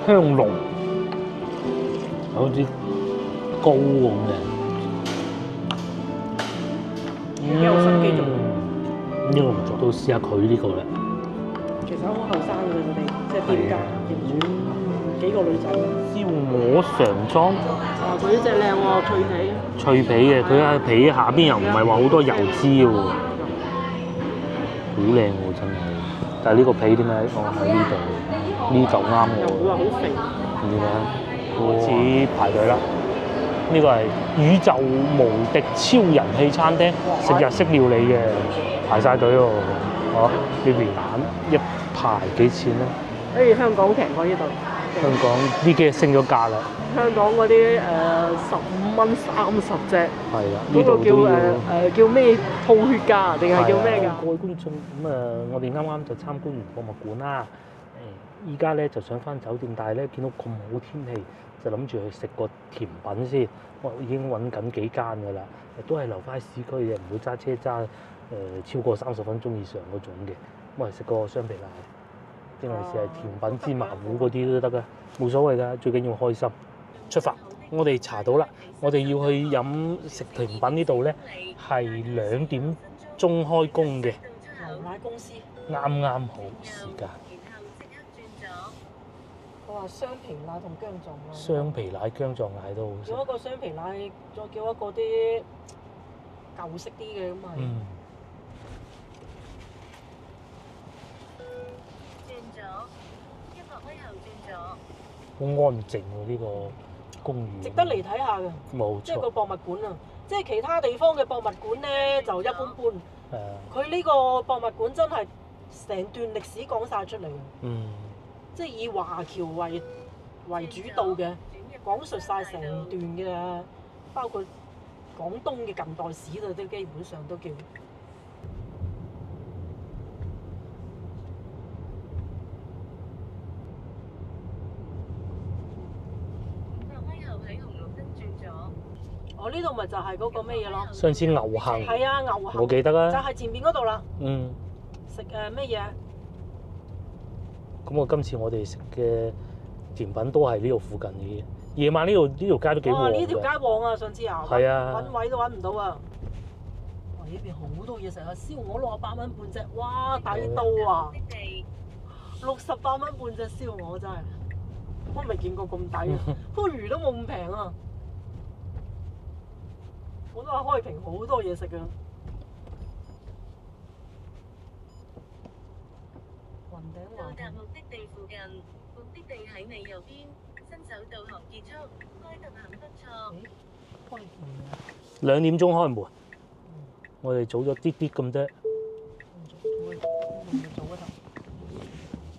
香濃，有啲膏咁嘅。幾有心機做。呢個唔錯，到試下佢呢個咧。其實好後生嘅佢哋，即係店家幾個女仔。燒鵝上裝，啊，佢呢只靚喎，脆皮。脆皮嘅，佢喺皮下邊又唔係話好多油脂喎，好靚喎真係。但係呢個皮點解？喺呢度，呢嚿啱又唔會話我。好肥。點解？開始排隊啦！呢個係宇宙無敵超人氣餐廳，食日式料理嘅，排晒隊喎。哦，呢邊一排幾錢咧？誒，香港平過呢度。香港呢幾日升咗價啦。香港嗰啲15蚊30隻，係啊，呢嗰個叫度都要。叫咩吐血㗎，定係叫咩㗎？各位觀眾，咁我哋啱啱就參觀完博物館啦。依家咧就想翻酒店，但係咧見到咁好天氣，就諗住去食個甜品先。我已經揾緊幾間㗎啦，都係留翻喺市區嘅，唔會揸車揸超過30分鐘以上嗰種嘅。咁我哋食個雙皮奶，定係試係甜品芝麻糊嗰啲都得㗎，冇所謂㗎，最緊要開心。出發，我哋查到啦，我哋要去飲食甜品呢度咧係2點鐘開工嘅，牛奶公司。啱啱好時間。我話雙皮奶同薑撞奶。雙皮奶薑撞奶都好食。叫一個雙皮奶，再叫一個啲舊式啲嘅咁啊。嗯。轉左，100米後轉左。好安靜喎呢個公園。值得嚟睇下嘅。冇即係個錯。博物館啊！即係其他地方嘅博物館咧就一般般，係啊。佢呢個博物館真係成段歷史講晒出嚟嘅。嗯。即係以華僑為主導嘅，講述晒成段嘅，包括廣東嘅近代史度都基本上都叫。我呢度咪就係嗰個咩嘢咯？上次牛行。係啊，牛行。我記得啊。就係前面嗰度啦。嗯。食咩嘢？咁今次我哋食嘅甜品都係呢度附近嘅。夜晚呢條街都幾旺㗎。呢條街旺啊！上次啊，係啊，揾位都揾唔到啊！哇！呢邊好多嘢食啊！燒鵝68蚊半隻，哇！抵到啊！68蚊半隻燒鵝真係，我未見過咁抵啊！番禺都冇咁平啊！我都話開平好多嘢食㗎。雲頂到達目的地附近，目的地喺你右邊，新手導航結束，開特很不錯。開門啊！2點鐘開門，我哋早咗啲啲咁啫。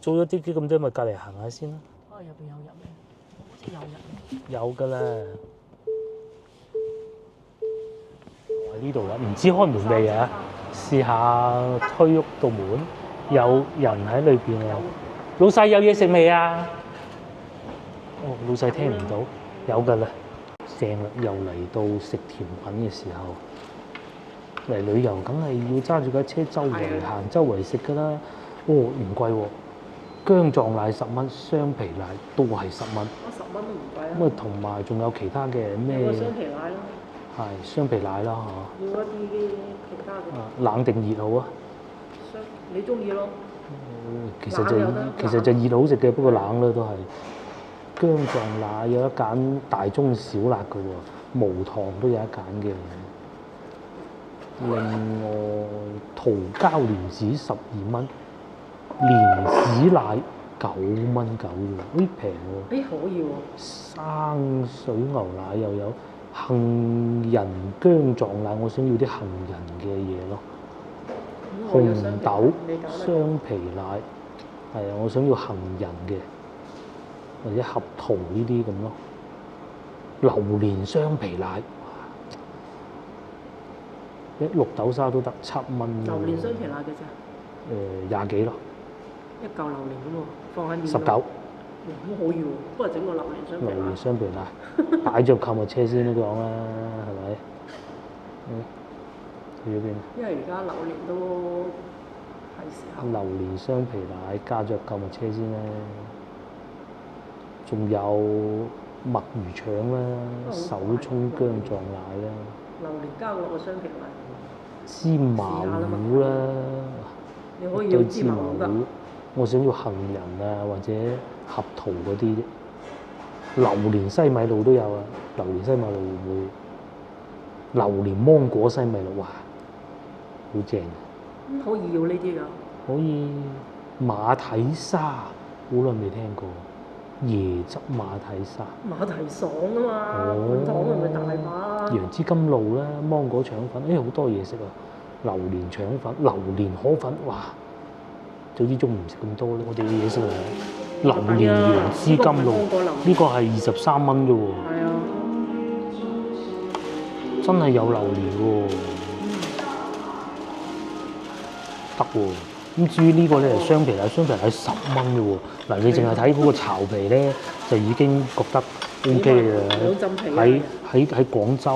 早咗啲啲咁啫，咪隔離行下先啦。入邊有人咩？好似有人。有㗎啦。呢度啦，唔知開門未啊？試下推喐道門，有人喺裏邊啊！老細有嘢食未啊？哦，老細聽唔到，有㗎啦，正啦，又嚟到食甜品嘅時候。嚟旅遊梗係要揸住架車周圍行、周圍食㗎啦。哦，唔貴喎，薑撞奶10蚊，雙皮奶都係10蚊。10蚊都唔貴啊！咁啊，同埋仲有其他嘅咩？有個雙皮奶咯。係雙皮奶啦要一啲其他嘅。冷定熱好啊？你中意咯。其實就熱好食嘅，不過冷啦都係。薑撞奶有得揀大中小辣嘅喎，無糖都有得揀嘅。另外桃膠蓮子12蚊，蓮子奶9蚊9喎，咦平喎。可以喎。生水牛奶又有。杏仁薑撞奶，我想要啲杏仁嘅嘢咯。紅豆雙皮奶，係啊，我想要杏仁嘅，或者合桃呢啲咁咯。榴蓮雙皮奶，綠豆沙都得7蚊。榴蓮雙皮奶幾隻？20幾咯。一嚿榴蓮咁喎，放喺面。19。咁可以喎，不過整個榴蓮雙皮奶。榴蓮雙皮奶，擺咗購物車先都講啦，係咪？去咗邊？因為而家榴蓮都係時候。榴蓮雙皮奶加咗購物車先啦。仲有墨魚腸啦、手葱薑撞奶啦、榴蓮加落個雙皮奶，芝麻糊啦，你可以一堆有芝麻糊㗎。我想要杏仁啊，或者合桃嗰啲啫。榴蓮西米露都有啊，榴蓮西米露會唔會？榴蓮芒果西米露，哇，好正！可以要呢啲㗎。可以馬蹄沙，好耐未聽過。椰汁馬蹄沙，馬蹄爽啊嘛，哦碗糖係咪大把？楊枝甘露啦，芒果腸粉，好多嘢食啊！榴蓮腸粉、榴蓮河粉，哇！早知中唔食咁多咧，我哋嘅嘢食啊！榴蓮楊枝甘露，呢個係23蚊啫喎，係啊，真係有榴蓮喎，得喎。咁至於呢個咧係雙皮奶，雙皮奶10蚊啫喎。嗱，你淨係睇嗰個巢皮咧，就已經覺得 O K 嘅。兩浸皮喺廣州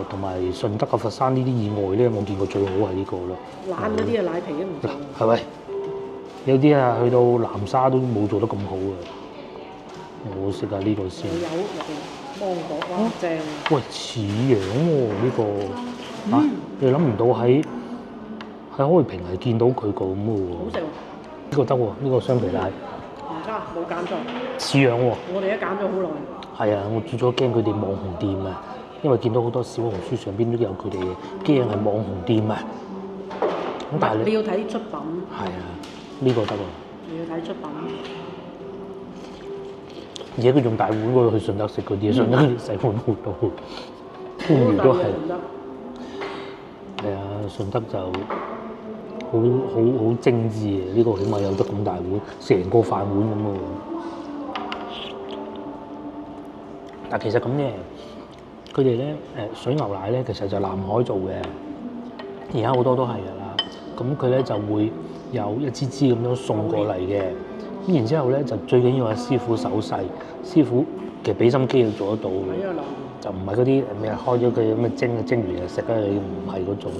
同埋順德啊、佛山呢啲以外咧，我見過最好係呢個啦。爛嗰啲啊，奶皮都唔嗱，做。係咪？有啲啊，去到南沙都冇做得咁好嘅。我食下呢個先。有入邊芒果，哇正！喂，似樣喎呢個嚇，你諗唔到喺開平係見到佢咁嘅喎。好食喎！呢個得喎，呢個雙皮奶唔差，冇減錯。似樣喎。我哋都減咗好耐。係啊，我最初驚佢哋網紅店啊，因為見到好多小紅書上邊都有佢哋嘅，驚係網紅店啊。咁但係你要睇出品。係啊，呢個得喎。你要睇出品。而且佢仲大碗喎，去順德食嗰啲，順德細碗好多，番禺都係。係啊，順德就好精緻嘅，呢個起碼有得咁大碗，成個飯碗咁喎。但其實咁嘅，佢哋咧水牛奶咧，其實就南海做嘅，而家好多都係㗎啦。咁佢咧就會有一支支咁樣送過嚟嘅。咁然之後咧，就最緊要係師傅手勢，師傅其實俾心機就做得到嘅，就唔係嗰啲咩開咗佢咁嘅蒸完就食啦，唔係嗰種。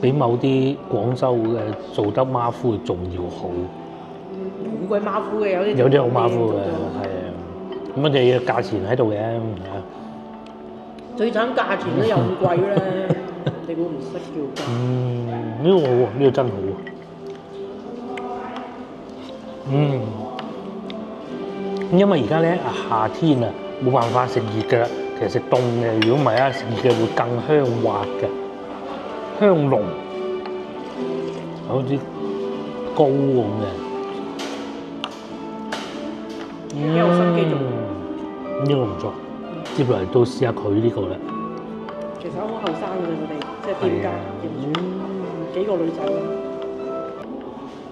比某啲廣州嘅做得馬夫仲要好，好鬼馬夫嘅有啲好馬夫嘅，係啊。咁我哋嘅價錢喺度嘅，最慘價錢都又咁貴咧，你估唔識叫價？呢個好喎，呢個真好喎。因為而家咧夏天啊，冇辦法食熱㗎啦，其實食凍嘅，如果唔係啊，食熱嘅會更香滑嘅，香濃，好似膏咁嘅。幾有心機做。呢個唔錯，接落嚟到試下佢呢個啦。其實好後生嘅佢哋，即係店家店主，幾個女仔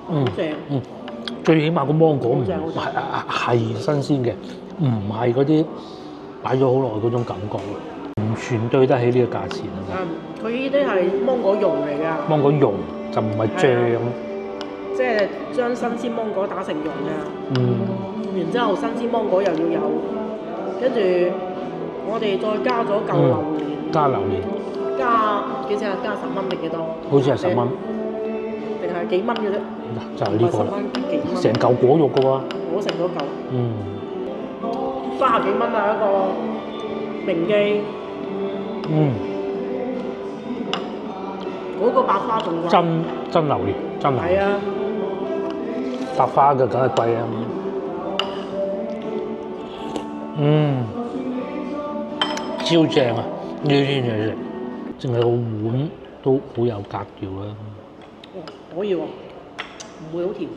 好正。最起碼個芒果唔係新鮮嘅，唔係嗰啲擺咗好耐嗰種感覺，完全對得起呢個價錢啊！佢呢啲係芒果蓉嚟㗎，芒果蓉就唔係醬，即係將新鮮芒果打成蓉㗎。然之後新鮮芒果又要有，跟住我哋再加咗嚿榴蓮，加榴蓮，加幾錢啊？加10蚊定幾多？好似係10蚊，定係幾蚊嘅啫？就係呢個啦，幾蚊？成嚿果肉㗎喎。我食咗嚿。30幾蚊啊一個明記。嗰個百花仲貴。真榴蓮，真榴蓮。係啊。百花嘅梗係貴啊。超正啊！呢啲嘢食，淨係個碗都好有格調啦。可以喎，唔會好甜。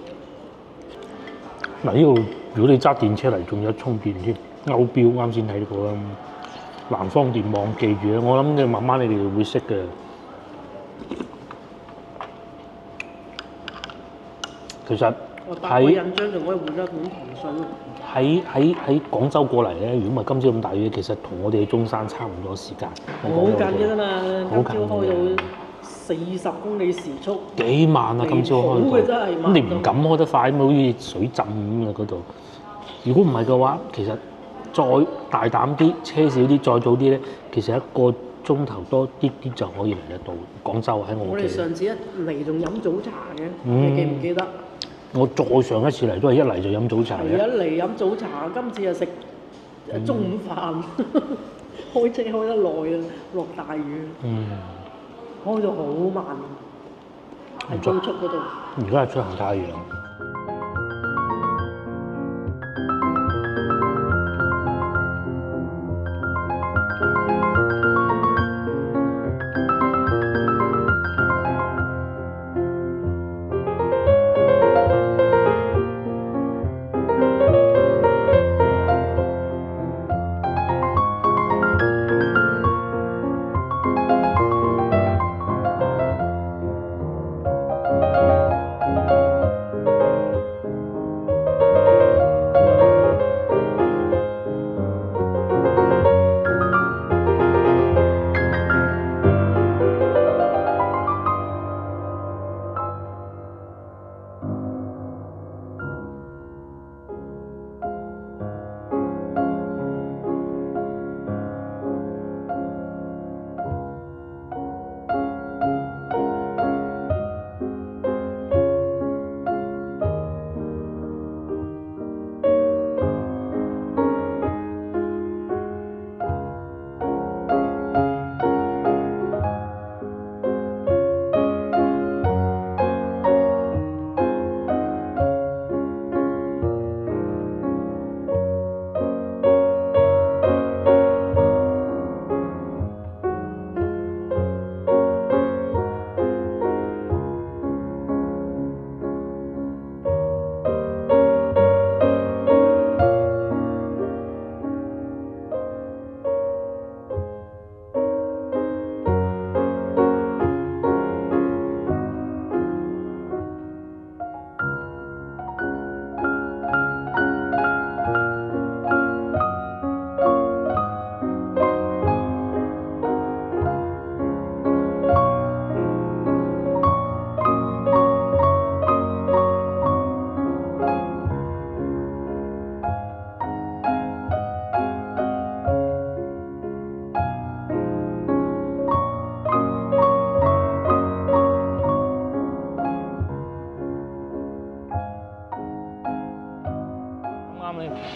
嗱，呢度如果你揸電車嚟，仲有充電添，歐標啱先睇過啦。南方電網記住啦，我諗你慢慢你哋會識嘅。其實8個印章仲可以換一碗糖水。喺廣州過嚟咧，如果唔係今朝咁大雨，其實同我哋嘅中山差唔多時間。好近嘅啫嘛，今朝開到40公里時速。幾慢啊！今朝開到，咁你唔敢開得快，咁好似水浸咁啊嗰度。如果唔係嘅話，其實再大膽啲，車少啲，再早啲咧，其實1個鐘頭多啲啲就可以嚟得到廣州喺我屋企。我哋上次一嚟仲飲早茶嘅，你記唔記得？我再上一次嚟都係一嚟就飲早茶嘅。係啊，嚟飲早茶，今次又食中午飯，開車開得耐啊，落大雨，開到好慢，喺高速嗰度。而家係出行太陽。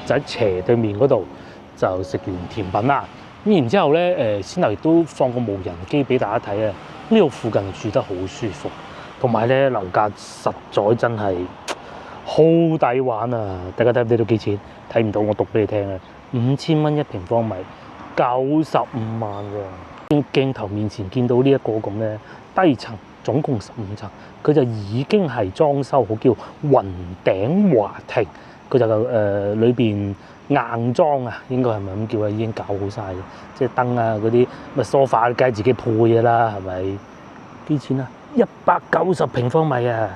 就喺斜對面嗰度就食完甜品啦。咁然之後咧，先頭亦都放個無人機俾大家睇啊。呢度附近住得好舒服，同埋咧樓價實在真係好抵玩啊！大家睇唔睇到幾錢？睇唔到，我讀俾你聽啊！5000蚊1平方米，95萬喎。鏡頭面前見到呢一個咁咧低層，總共15層，佢就已經係裝修好，叫雲頂華庭。佢就裏邊硬裝啊，應該係咪咁叫啊？已經搞好晒嘅，即係燈啊嗰啲，咪梳化梗係自己配嘅啦，係咪？幾錢啊？190平方米啊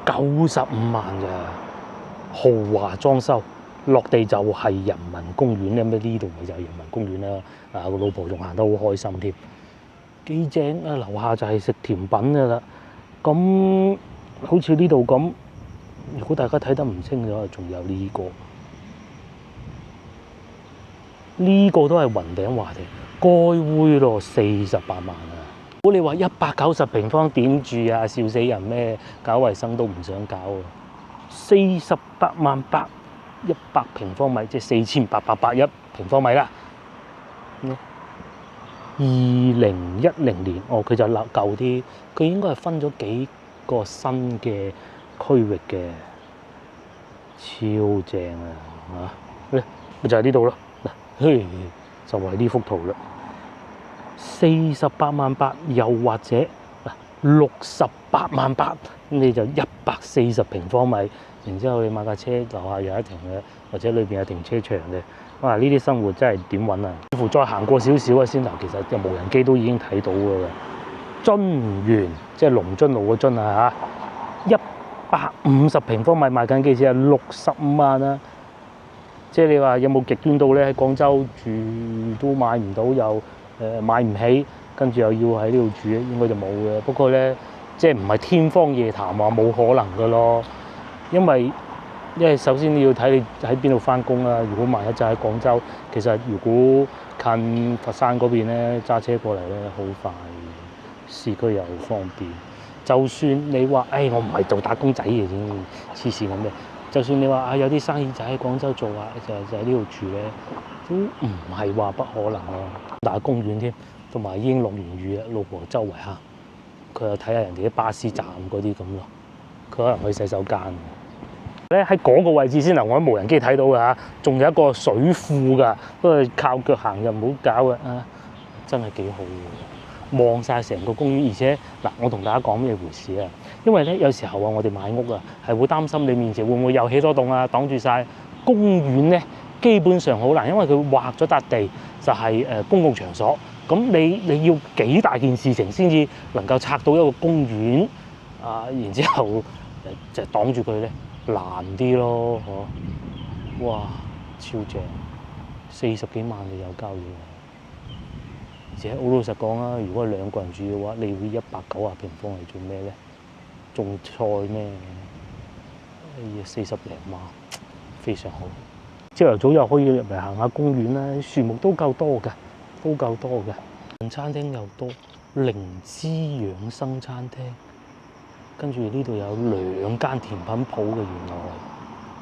，95萬咋，豪華裝修，落地就係人民公園咧，咩呢度咪就係人民公園啦？啊，個老婆仲行得好開心添，幾正啊！樓下就係食甜品嘅啦，咁好似呢度咁。如果大家睇得唔清楚，仲有呢個，呢個都係雲頂華庭，該會咯，48萬啊！如果你話190平方點住啊，笑死人咩？搞衞生都唔想搞啊！48萬8，100平方米，即係4881平方米啦。2010年，佢就舊啲，佢應該係分咗幾個新嘅區域嘅，超正啊！咪就係呢度咯，嗱，就係呢幅圖啦。48萬8，又或者68萬8，咁你就140平方米，然之後你買架車樓下有一停嘅，或者裏邊有停車場嘅。哇！呢啲生活真係點揾啊？似乎再行過少少啊，先頭其實有無人機都已經睇到㗎啦。津園即係龍津路個津啊嚇，150平方米賣緊幾錢啊？65萬啊！即係你話有冇極端到咧？喺廣州住都買唔到，又買唔起，跟住又要喺呢度住咧，應該就冇嘅。不過咧，即係唔係天方夜譚話冇可能㗎咯，因為首先你要睇你喺邊度翻工啦。如果萬一就喺廣州，其實如果近佛山嗰邊咧，揸車過嚟咧好快，市區又好方便。就算你話，我唔係做打工仔嘅，已經黐線咁嘅。就算你話啊，有啲生意就喺廣州做啊，就喺呢度住咧，都唔係話不可能咯。大公園添，同埋已經落完雨啦，老婆周圍行，佢又睇下人哋啲巴士站嗰啲咁咯。佢可能去洗手間。咧喺嗰個位置先能我喺無人機睇到㗎嚇，仲有一個水庫㗎，不過靠腳行就唔好搞啊！真係幾好喎，望晒成個公園，而且嗱，我同大家講咩回事啊？因為咧有時候啊，我哋買屋啊，係會擔心你面前會唔會有起多棟啊，擋住晒公園咧，基本上好難，因為佢劃咗笪地就係公共場所，咁你要幾大件事情先至能夠拆到一個公園啊？然之後就擋住佢咧。難啲咯，嗬！哇，超正，40幾萬你有交嘢，而且好老實講啊，如果係2個人住嘅話，你會190平方係做咩咧？種菜咩？40零萬，非常好。朝頭早又可以入嚟行下公園啦，樹木都夠多㗎，都夠多㗎。餐廳又多，靈芝養生餐廳。跟住呢度有2間甜品鋪嘅，原來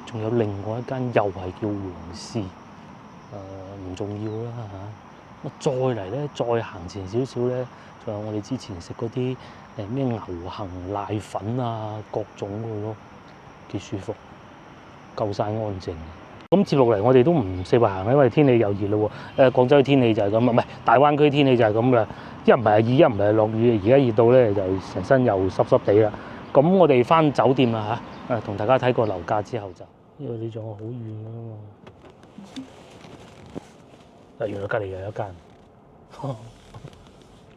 仲有另外一間又係叫黃氏，唔重要啦嚇。再嚟咧，再行前少少咧，仲有我哋之前食嗰啲咩牛杏瀨粉啊，各種嘅咯，幾舒服，夠晒安靜。咁接落嚟我哋都唔四圍行，因為天氣又熱咯喎。廣州天氣就係咁啊，唔係大灣區天氣就係咁啦。一唔係熱，一唔係落雨，而家熱到咧就成身又濕濕地啦。咁我哋翻酒店啦嚇，同大家睇過樓價之後就，因為你仲好遠啊嘛。嗱，原來隔離又有一間，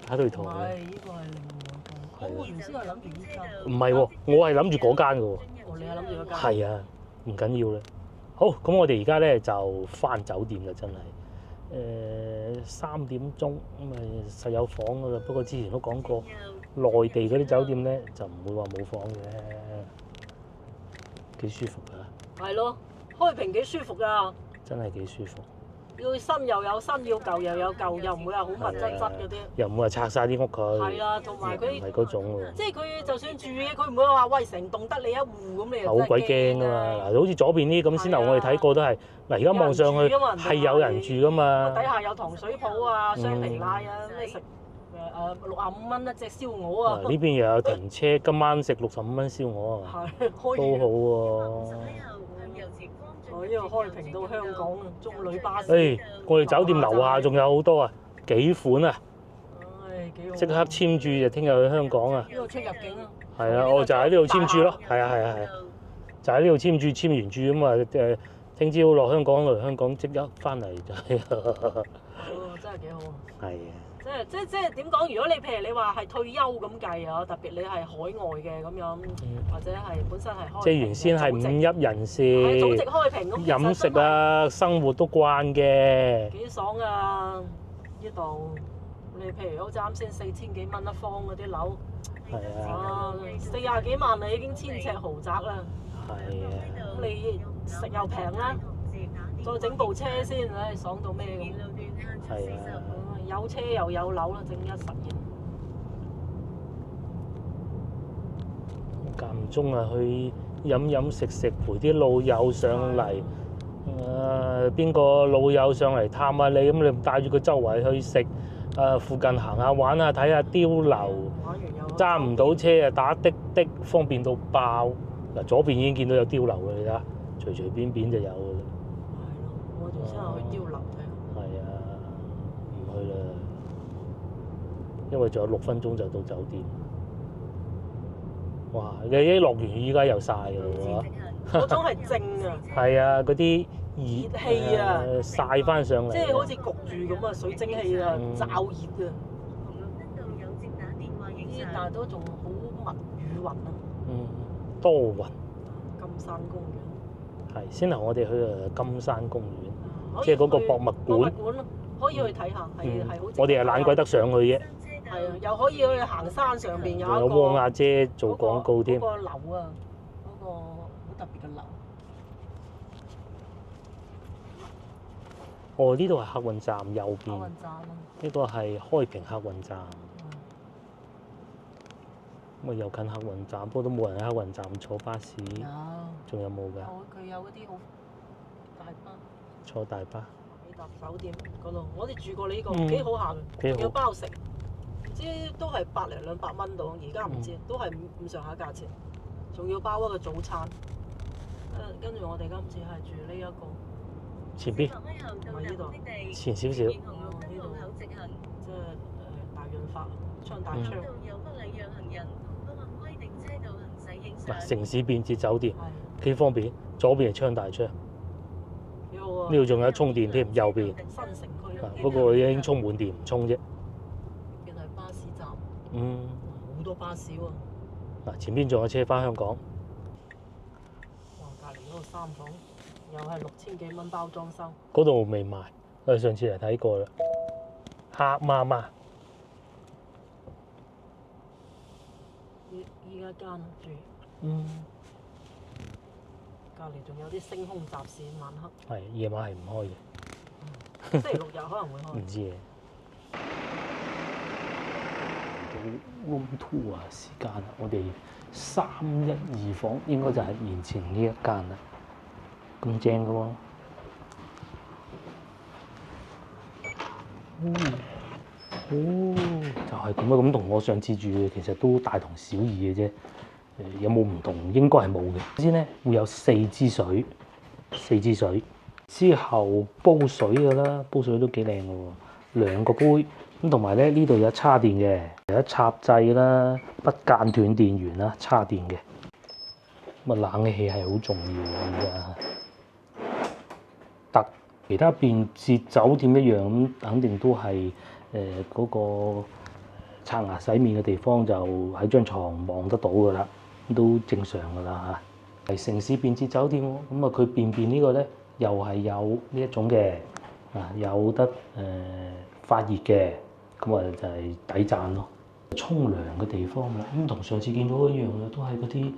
打對台。唔係，呢個係另外一間。我原先係諗住呢間。唔係喎，我係諗住嗰間嘅喎。你係諗住嗰間？係啊，唔緊要啦。好，咁我哋而家咧就翻酒店啦，真係。3點鐘咁咪實有房噶啦，不過之前都講過，內地嗰啲酒店咧就唔會話冇房嘅，幾舒服㗎。係咯，開平幾舒服㗎。真係幾舒服。要新又有新，要舊又有舊，又唔會話好密質質嗰啲。又唔會話拆晒啲屋佢。係啊，同埋佢唔係嗰種喎。即係佢就算住嘅，佢唔會話喂成棟得你一戶咁，你又好鬼驚啊嘛！嗱，好似左邊呢啲咁先頭我哋睇過都係，嗱而家望上去係有人住㗎嘛。底下有糖水鋪啊、雙皮奶啊，咩食65蚊一隻燒鵝啊。呢邊又有停車，今晚食65蚊燒鵝啊，都好喎。我呢個開平到香港啊，中旅巴士。我哋酒店樓下仲有好多啊，幾款啊。幾好。即刻簽注就聽日去香港啊！呢度出入境啊。係啊，我就喺呢度簽注咯。係啊，就喺呢度簽注，簽完注咁啊聽朝落香港，嚟香港即刻翻嚟就係。真係幾好啊！係啊。即係點講？如果你譬如你話係退休咁計啊，特別你係海外嘅咁樣，或者係本身係開。即係原先係5一人士。係祖籍開平咁。飲食啊，生活都慣嘅。幾爽啊！呢度你譬如好似啱先4000幾蚊一方嗰啲樓，係啊，40幾萬你已經1000尺豪宅啦。係啊。咁你食又平啦，再整部車先，唉，爽到咩咁。係啊。有車又有樓啦，整一實現。間唔中啊，去飲食陪啲老友上嚟。邊個老友上嚟探下你，咁你帶住佢周圍去食。附近行下玩下，睇下碉樓。揸唔到車啊，打的方便到爆。嗱，左邊已經見到有碉樓啦，你睇下，隨隨便便就有㗎啦。係咯，我仲先係去碉樓睇。係啊，唔去啦，因為仲有6分鐘就到酒店。哇！你一落完雨，依家又曬㗎喎。嗰種係正啊。係啊，嗰啲熱氣啊，曬翻上嚟。即係好似焗住咁啊，水蒸氣啊，驟熱啊。啲但係都仲好密雨雲啊。多雲。金山公園。係，先頭我哋去金山公園，即係嗰個博物館。博物館咯，可以去睇下，係好。我哋係懶鬼得上去啫。係啊，又可以去行山上邊有一個。有汪阿姐做廣告添。嗰個樓啊，嗰個好特別嘅樓。哦，呢度係客運站右邊。客運站啊。呢個係開平客運站。咁啊又近客運站，不過都冇人喺客運站坐巴士，有，仲有冇㗎？佢有嗰啲好大巴，坐大巴。你搭酒店嗰度，我哋住過呢個嗯幾好下嘅，幾好有包食，唔知都係100零200蚊到，而家唔知，都係咁上下價錢，仲要包一個早餐。跟住我哋今次係住呢一個，前邊前少少，即係大潤發昌大昌。嗱，城市便捷酒店係幾方便，左邊係昌大昌，幾好啊！呢度仲有充電添，右邊。新城區啊，不過已經充滿電唔充啫。原來巴士站，嗯，好多巴士喎。嗱，前邊仲有車翻香港。哇！隔離嗰個3房又係6000幾蚊包裝修。嗰度未賣，我哋上次嚟睇過啦。黑媽媽，依家間住，嗯，隔離仲有啲星空集市，晚黑。係夜晚係唔開嘅，星期6日可能會開。唔知嘅。到 room tour 啊，時間啦，我哋312房應該就係面前呢一間啦，咁正嘅喎。哦，就係咁啊！咁同我上次住嘅其實都大同小異嘅啫。有冇唔同？應該係冇嘅。先咧會有4支水之後煲水嘅啦，煲水都幾靚嘅喎，2個杯咁，同埋咧呢度有叉電嘅，有一插掣啦，不間斷電源啦，叉電嘅。咁啊，冷氣係好重要嘅，而家其他便捷酒店一樣咁，肯定都係嗰個刷牙洗面嘅地方就喺張床望得到㗎啦，都正常㗎啦嚇。係城市便捷酒店喎，咁啊佢便便呢個咧又係有呢一種嘅有得發熱嘅，咁啊就係抵讚咯。沖涼嘅地方啦，咁同上次見到一樣嘅，都係嗰啲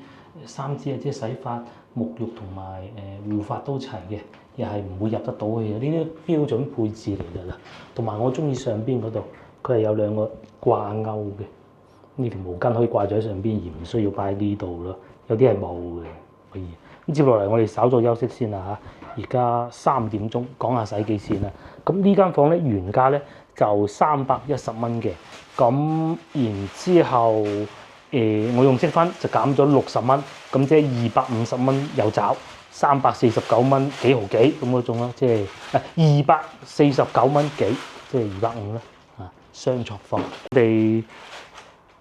3支啊，即係洗髮、沐浴同埋護髮都齊嘅，又係唔會入得到嘅嘢，呢啲標準配置嚟㗎啦。同埋我中意上邊嗰度，佢係有2個掛鈎嘅，呢條毛巾可以掛咗喺上邊，而唔需要擺喺呢度咯。有啲係冇嘅，可以。咁接落嚟我哋稍作休息先啦嚇，而家3點鐘，講下洗幾錢啦。咁呢間房咧原價咧就310蚊嘅，咁然之後我用積分就減咗60蚊，咁即係250蚊有找，349蚊幾毫幾咁嗰種啦，即係249蚊幾，即係250啦嚇，雙床房。我哋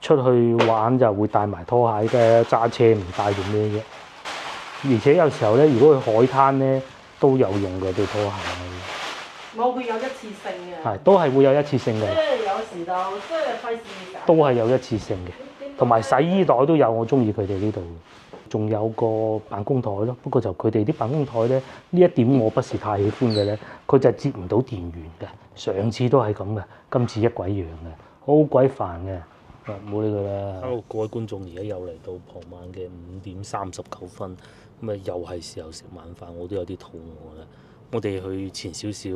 出去玩就會帶埋拖鞋嘅，揸車唔帶做咩啫？而且有時候咧，如果去海灘咧都有用嘅對拖鞋。冇，佢有一次性嘅。係，都係會有一次性嘅。即係有時就即係費事㗎。都係有一次性嘅，同埋洗衣袋都有，我中意佢哋呢度。仲有個辦公台咯，不過就佢哋啲辦公台咧，呢一點我不是太喜歡嘅咧，佢就接唔到電源嘅。上次都係咁嘅，今次一鬼樣嘅，好鬼煩嘅。冇理佢啦。Hello，各位觀眾，而家又嚟到傍晚嘅5點39分，咁啊又係時候食晚飯，我都有啲肚餓啦。我哋去前少少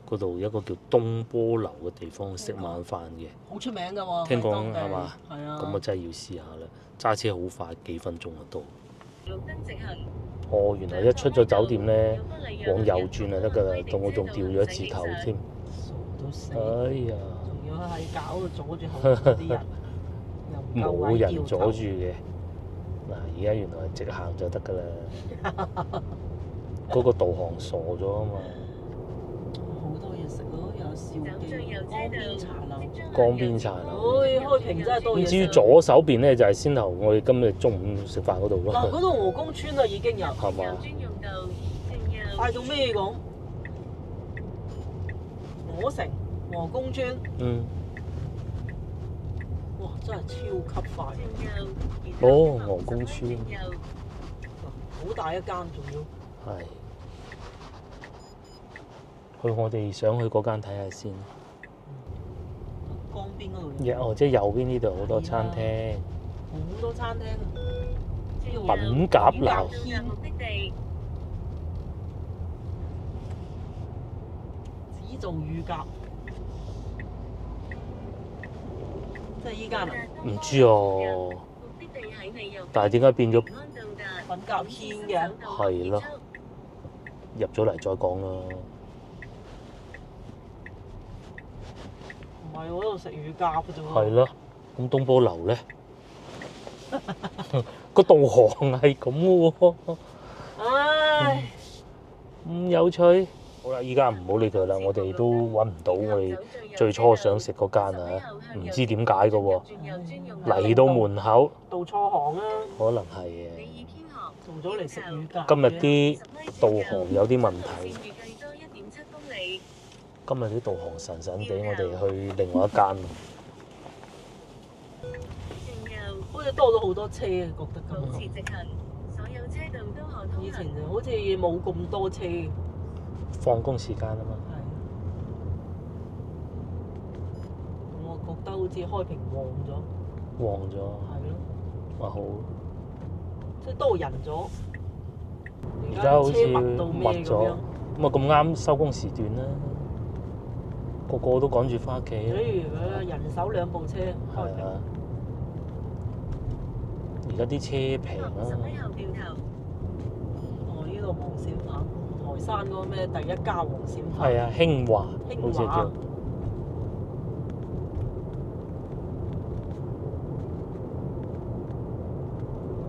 嗰度一個叫東坡樓嘅地方食晚飯嘅，好出名㗎喎。聽講係嘛？係啊。咁我真係要試下啦，揸車好快，幾分鐘就到。綠燈直行。哦，原來一出咗酒店咧，往右轉就得㗎啦，到我仲掉咗一次頭添。傻到死。哎呀！仲要喺搞度阻住後邊啲人，又唔夠位冇人阻掉頭住嘅。嗱，而家原來係直行就得㗎啦。嗰個導航傻咗啊嘛！好多嘢食咯，有燒雞、江邊茶樓。江邊茶樓。唉，開平真係多嘢食。至於左手邊咧，就係先頭我哋今日中午食飯嗰度咯。嗱，嗰度鵝公村啊已經有。係嘛？快到咩講？鵝城、鵝公村。嗯。哇！真係超級快。哦，鵝公村。好大一間，仲要。係。去我哋想去嗰間睇下先。江邊嗰度。哦，即係右邊呢度好多餐廳。好多餐廳。品甲樓。只做乳鴿。即係依間啊？唔知哦。喺你右邊，但係點解變咗平安到達粉甲軒嘅？係咯入咗嚟再講啦？唔係我喺度食乳鴿嘅啫喎。係咯，咁東坡樓咧個導航係咁嘅喎，唉，咁有趣。好啦，依家唔好理佢啦，我哋都揾唔到我哋最初想食嗰間啊，唔知點解嘅喎，嚟到門口導錯行啊，可能係嘅。做咗嚟食乳鴿。今日啲導航有啲問題，預計多1.7公里。今日啲導航神神地，我哋去另外一間。轉右，好似多咗好多車，覺得保持今日。直行，所有車道都可通行。以前就好似冇咁多車。放工時間啊嘛。係。我覺得好似開平旺咗。旺咗。係咯。話好。即係多人咗。而家好似車密到咩密咗，咁樣？咁啊咁啱收工時段啦，個個都趕住翻屋企啦。人手2部車開係平。啊。而家啲車平50啦。米後掉頭。哦，呢度黃鱔飯，台山嗰個咩第一家黃鱔飯。係啊，興華興好似華叫。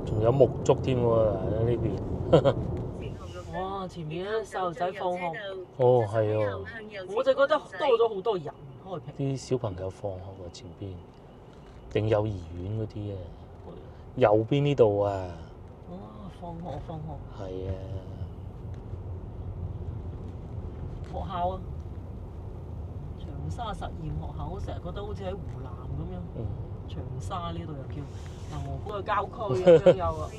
仲有沐足添喎喺呢邊。哇！前面啲細路仔放學，哦，係啊，我就覺得多咗好多人開平。啲小朋友放學喎前邊，定幼兒園嗰啲啊，右邊呢度啊，哦，放學。係啊，學校啊，長沙實驗學校，我成日覺得好似喺湖南咁樣。嗯，長沙呢度又叫南河嗰個郊區咁樣有啊。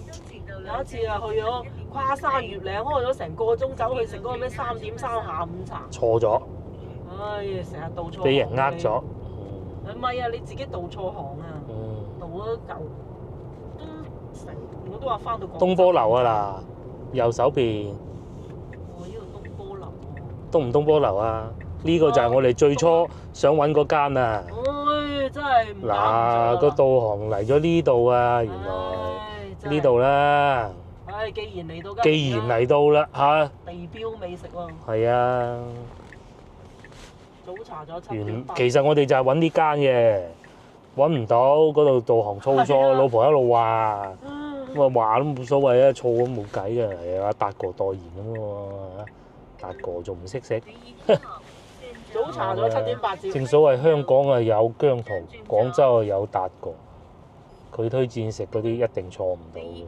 有一次啊，去咗跨山越嶺，開咗成個鐘走去食嗰個咩3.3下午茶。錯咗，唉，成日到錯行。俾人呃咗。唔係啊，你自己導錯行啊，嗯，導咗舊都成，我都話翻到廣州。東坡樓啊嗱，右手邊，哦，呢度東坡樓喎。東唔東坡樓啊？呢個就係我哋最初想揾嗰間啊。唉，真係唔嗱，個導航嚟咗呢度啊，原來呢度啦。唉，既然嚟到，既然嚟到啦嚇，地標美食喎，係啊。早查咗7.8。其實我哋就係揾呢間嘅，揾唔到嗰度導航粗疏，係啊老婆一路話，咁啊話都冇所謂啊，錯咁冇計嘅，係啊，達哥代言咁喎，達哥仲唔識食？早查咗7.8折。正所謂香港啊有姜濤，廣州啊有達哥，佢推薦食嗰啲一定錯唔到嘅。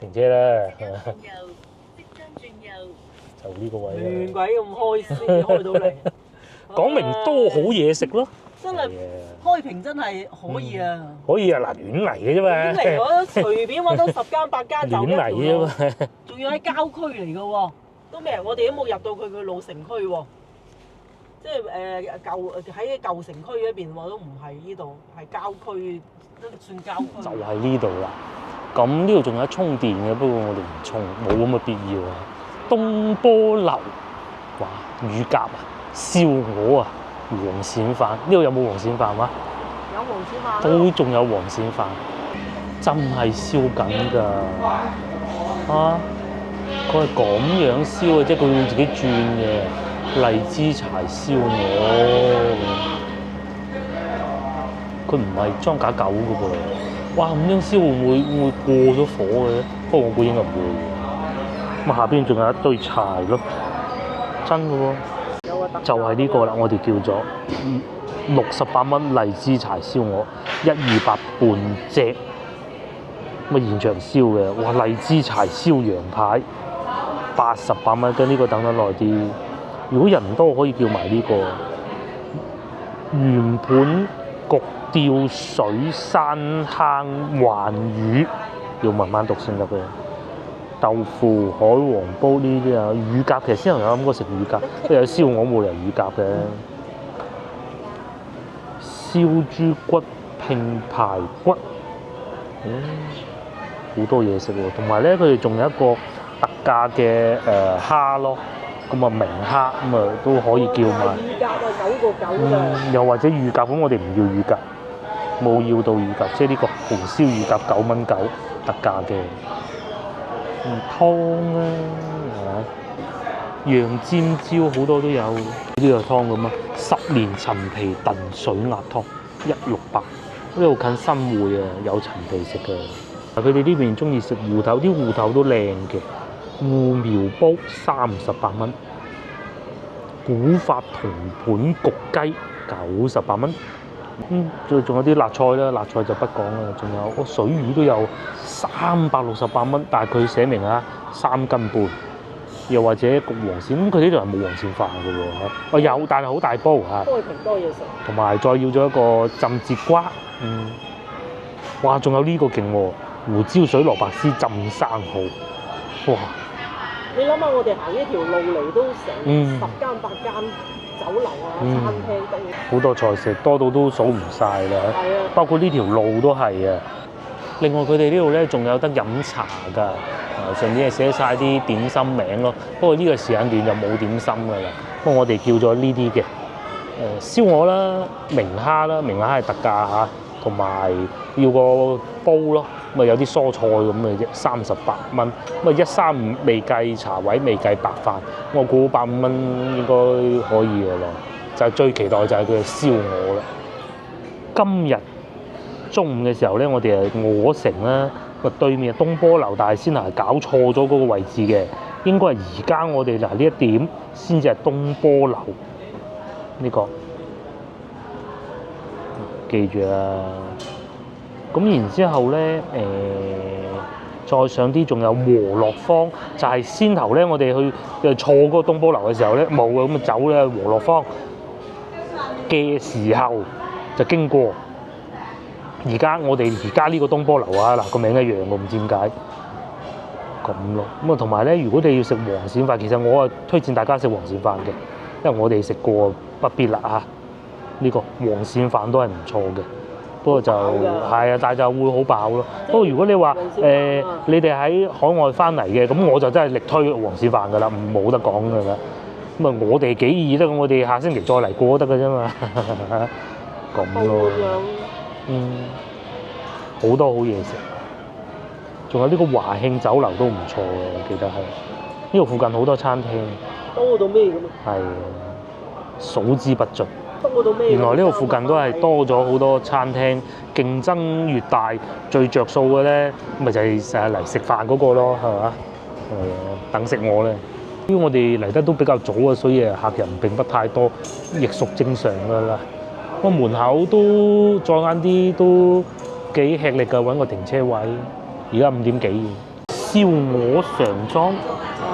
停車啦，就呢個位亂啦。鬼咁開先開到嚟，講明多好嘢食咯，真係係啊開平真係可以啊！可以啊嗱，亂嚟嘅啫亂嚟嘛，我都隨便揾到10間8間就亂一條嚟啫路，嘛。仲要喺郊區嚟嘅喎，都咩？我哋都冇入到佢老城區喎，即係喺舊城區嗰邊喎，都唔係呢度，係郊區，都算郊區。就係呢度啦。咁呢度仲有充電嘅，不過我哋唔充，冇咁嘅必要啊。東坡樓，哇，乳鴿啊，燒鵝啊，黃鱔飯，呢度有冇黃鱔飯話？有黃鱔飯都仲有黃鱔飯，真係燒緊㗎。啊，佢係咁樣燒嘅，即係佢要自己轉嘅荔枝柴燒鵝。佢唔係裝假狗㗎噃。哇，咁樣燒會唔會過咗火嘅咧？不過我估應該唔會嘅。咁下邊仲有一堆柴咯，真嘅喎。就係呢個啦，我哋叫做68蚊荔枝柴燒鵝，128半隻，咁啊現場燒嘅，哇！荔枝柴燒羊排88蚊，跟呢個等得耐啲。如果人多可以叫埋呢個圓盤焗吊水山坑環魚，要慢慢讀先得嘅。豆腐、海皇煲呢啲啊，乳鴿其實先有諗過食乳鴿，因為有燒鵝冇理由乳鴿嘅。燒豬骨拼排骨，好多嘢食喎。同埋咧，佢哋仲有一個特價嘅蝦咯，咁啊明蝦咁啊都可以叫埋。乳鴿啊，9個9㗎。又或者乳鴿，咁我哋唔要乳鴿，冇要到乳鴿，即係呢個紅燒乳鴿9.9蚊特價嘅。湯啦，羊尖椒好多都有，呢個湯咁啊，10年陳皮燉水鴨湯168，呢度近新會啊，有陳皮食嘅。佢哋呢邊中意食芋頭，啲芋頭都靚嘅，芋苗煲38蚊，古法銅盤焗雞98蚊。仲有啲辣菜啦，辣菜就不講啦。仲有水魚都有368蚊，但係佢寫明啊3斤半，又或者焗黃鱔，咁佢呢度係冇黃鱔飯嘅喎。有，但係好大煲嚇。多平多嘢食。同埋再要咗一個浸節瓜，哇！仲有呢個勁喎，胡椒水蘿蔔絲浸生蠔，哇！你諗下，我哋行呢條路嚟都成10間8間酒樓啊、餐廳都好多菜食，多到都數唔晒啦。係啊，包括呢條路都係啊。另外佢哋呢度咧仲有得飲茶㗎，上面係寫晒啲點心名咯。不過呢個時間段就冇點心㗎啦。不過我哋叫咗呢啲嘅燒鵝啦、明蝦啦，明蝦係特價嚇，同埋要個煲咯。咁啊有啲蔬菜咁嘅啫，38蚊。咁啊135未計茶位，未計白飯，我估150蚊應該可以㗎啦。就係最期待就係佢嘅燒鵝啦。今日中午嘅時候咧，我哋係鵝城啦，個對面係東坡樓，但係先係搞錯咗嗰個位置嘅，應該係而家我哋嗱呢一點先至係東坡樓呢個，記住啦。咁然之後咧，再上啲仲有和樂坊，就係先頭咧，我哋去錯嗰個東坡樓嘅時候咧，冇嘅咁啊走咧和樂坊嘅時候就經過。而家我哋而家呢個東坡樓啊，嗱個名一樣，我唔知點解咁咯。咁啊同埋咧，如果你要食黃鱔飯，其實我啊推薦大家食黃鱔飯嘅，因為我哋食過不必啦嚇。呢個黃鱔飯都係唔錯嘅，不過就係啊，但係就會好飽咯。不過如果你話你哋喺海外翻嚟嘅，咁我就真係力推黃鱔飯㗎啦，冇得講㗎啦。咁啊，我哋幾易得，我哋下星期再嚟過都得㗎啫嘛。咁咯。好多好嘢食，仲有呢個華慶酒樓都唔錯嘅，我記得係呢度附近好多餐廳，多到咩咁啊？係數之不盡。多到咩？原來呢度附近都係多咗好多餐廳，競爭越大，最着數嘅咧，咪就係成日嚟食飯嗰個咯，係嘛？等食我咧。因為我哋嚟得都比較早啊，所以客人並不太多，亦屬正常㗎啦。個門口都再晏啲都幾吃力㗎，揾個停車位。而家5點幾。燒鵝常裝。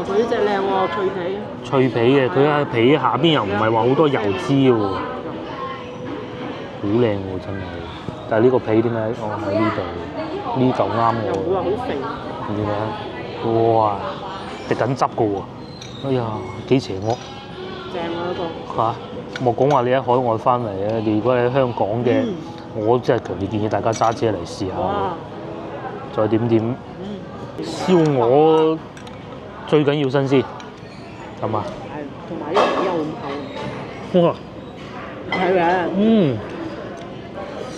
佢呢隻靚喎，脆皮。脆皮嘅，佢喺皮下邊又唔係話好多油脂喎，好靚喎真係。但係呢個皮點解喺呢度？呢嚿啱我。佢話好肥。見唔見啊？哇！滴緊汁㗎喎。哎呀，幾邪惡。正啊呢個。嚇！莫講話你喺海外翻嚟啊！你如果喺香港嘅，我真係強烈建議大家揸車嚟試下。再點燒鵝最緊要新鮮，係嘛？係，同埋呢個又咁厚。哇！係嘅。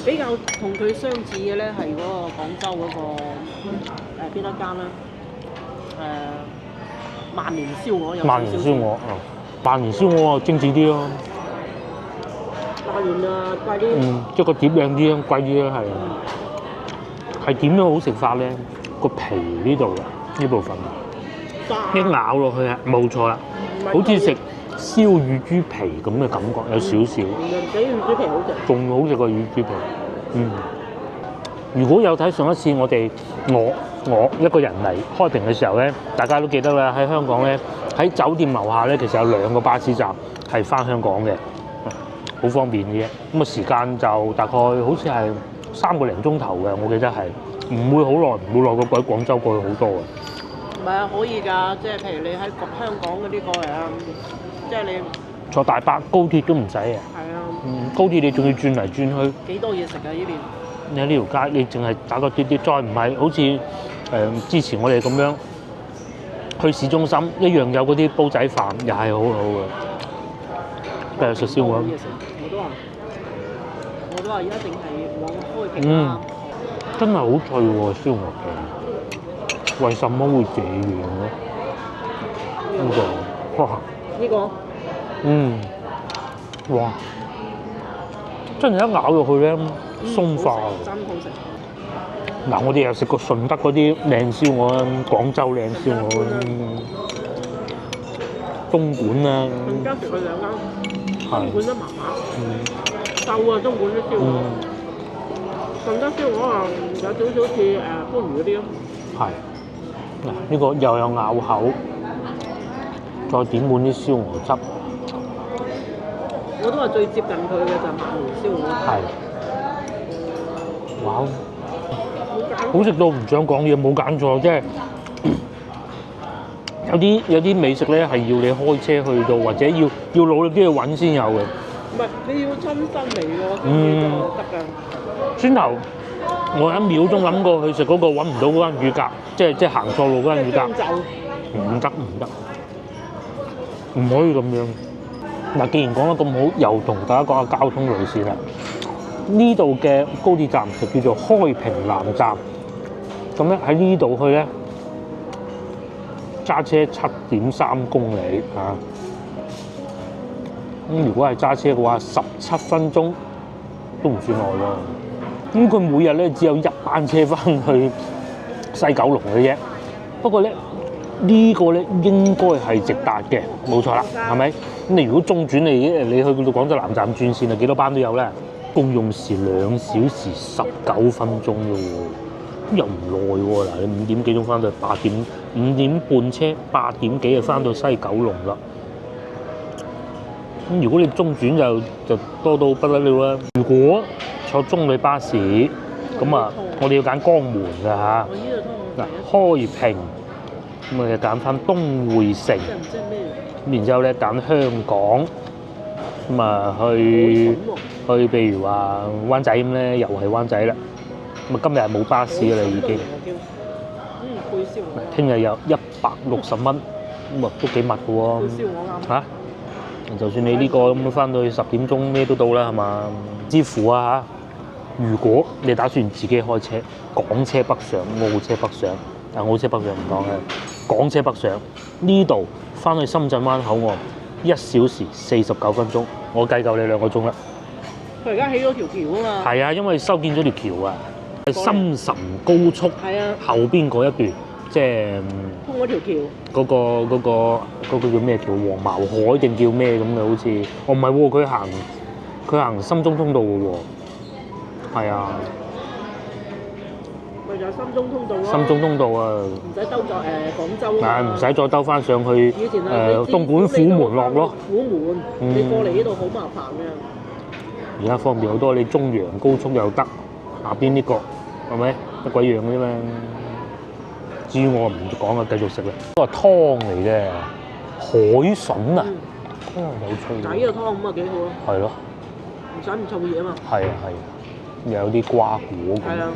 比較同佢相似嘅咧係嗰個廣州嗰個邊一間咧？萬年燒鵝有。萬年燒鵝啊！萬年燒鵝精緻啲咯。萬年啊，貴啲。即係個碟靚啲，貴啲啦，係。係點樣好食法咧？個皮呢度啊，呢部分一咬落去啊，冇錯啦，好似食燒乳豬皮咁嘅感覺，有少少。比乳豬皮好食。仲好食過乳豬皮。如果有睇上一次我一個人嚟開平嘅時候咧，大家都記得啦，喺香港咧，喺酒店樓下咧，其實有2個巴士站係翻香港嘅，好方便嘅啫。咁啊時間就大概好似係3個零鐘頭嘅，我記得係唔會好耐，唔會耐過喺廣州過去好多嘅。唔係啊，可以㗎，即係譬如你喺香港嗰啲過嚟啊，即係你坐大巴、高鐵都唔使啊。係啊。高鐵你仲要轉嚟轉去。幾多嘢食㗎呢邊？你喺呢條街，你淨係打個滴滴，再唔係好似之前我哋咁樣去市中心一樣有嗰啲煲仔飯，又係好好嘅。繼續食燒鵝。我都話，一定係往開啊。真係好脆喎燒鵝皮，為什麼會這樣咧？呢個哇，呢個哇，真係一咬落去咧鬆化喎。真好食。嗱，我哋又食過順德嗰啲靚燒鵝啦，廣州靚燒鵝啦，東莞啦，更加食佢兩間，係東莞得麻麻，瘦啊東莞啲燒鵝，順德燒鵝啊有少少似番禺嗰啲咯。係嗱，呢個又有咬口，再點滿啲燒鵝汁，我都話最接近佢嘅就係麻寮燒鵝。係，哇！好食到唔想講嘢，冇揀錯，即係有啲美食咧係要你開車去到，或者要努力啲去揾先有嘅。唔係，你要親身嚟喎，先至就得㗎。先頭我一秒鐘諗過去食嗰個揾唔到嗰間乳鴿，即係行錯路嗰間乳鴿，唔得，唔可以咁樣。嗱，既然講得咁好，又同大家講下交通路線啦。呢度嘅高鐵站就叫做開平南站。咁咧喺呢度去咧，揸車7.3公里啊！咁如果係揸車嘅話，17分鐘都唔算耐喎。咁佢每日咧只有1班車翻去西九龍嘅啫。不過咧呢個咧應該係直達嘅，冇錯啦，係咪？咁你如果中轉你去到廣州南站轉線啊，幾多班都有咧？共用時2小時19分鐘咯喎，又唔耐喎。嗱，你5點幾鐘翻到8點，5點半車8點幾就翻到西九龍啦。咁如果你中轉就多到不得了啦。如果坐中旅巴士，咁啊，我哋要揀江門㗎嚇。嗱，開平咁啊，揀翻東匯城，咁然之後咧揀香港，咁啊去譬如話灣仔咁咧，又係灣仔啦。咁啊，今日係冇巴士㗎啦已經。配燒鵝。聽日有160蚊，咁啊都幾密嘅喎。配燒鵝啱。嚇！就算你呢個咁翻到去10點鐘咩都到啦，係嘛？支付啊嚇！如果你打算自己開車，港車北上、澳車北上，澳車北上唔講嘅，港車北上呢度翻去深圳灣口岸1小時49分鐘，我計夠你2個鐘啦。佢而家起咗條橋啊嘛。係啊，因為修建咗條橋啊，深岑高速係啊，後邊嗰一段，即係通嗰條橋。嗰個叫咩橋？黃茅海定叫咩咁嘅？好似哦唔係喎，佢行深中通道嘅喎。係啊，咪就係深中通道咯。深中通道啊，唔使兜咗廣州啊。唔使再兜翻上去以前東莞虎門落咯。虎門，你過嚟呢度好麻煩嘅。而家方便好多，你中陽高速又得，下邊呢個係咪一鬼樣嘅啫嘛？至於我唔講啦，繼續食啦。都係湯嚟嘅，海筍啊，有趣。仔嘅湯咁啊幾好咯。係咯。唔使咁燥嘢啊嘛。係啊，又有啲瓜果咁，係啊，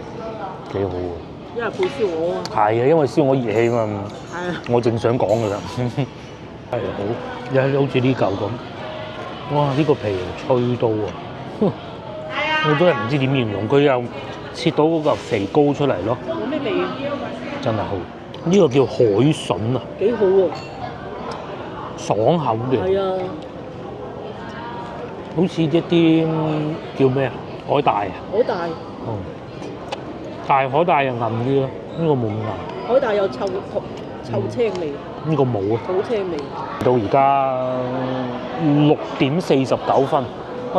幾好喎。因為配燒鵝啊。係啊，因為燒鵝熱氣嘛。係啊。我正想講㗎啦。係好，又好似呢嚿咁。哇！呢個皮脆到啊！我都係唔知點形容，佢又切到嗰嚿肥膏出嚟咯。有咩味啊？真係好，呢個叫海筍啊，幾好喎，爽口嘅。係啊，好似一啲叫咩啊？海帶啊。海帶。但係海帶又韌啲咯，呢個冇咁韌。海帶有臭青味。呢個冇啊。好青味。到而家6點49分。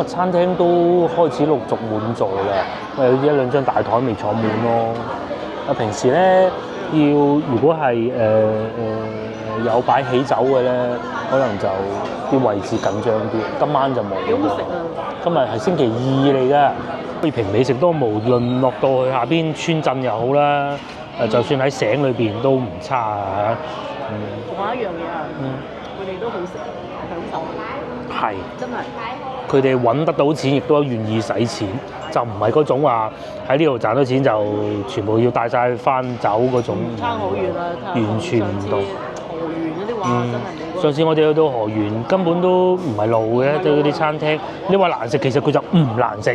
餐廳都開始陸續滿座啦，有1-2張大台未坐滿咯。平時咧如果係有擺喜酒嘅咧，可能就啲位置緊張啲。今晚就冇。幾好食啊！今日係星期2嚟㗎，開平美食都無論落到去下邊村鎮又好啦，就算喺省裏邊都唔差啊。仲有一樣嘢啊，佢哋都好識享受。係。真係。佢哋揾得到錢，亦都願意使錢，就唔係嗰種話喺呢度賺到錢就全部要帶晒翻走嗰種。差好遠啊！完全唔到。河源嗰啲話真係冇。上次我哋去到河源根本都唔係路嘅，對嗰啲餐廳。你話難食，其實佢就唔難食，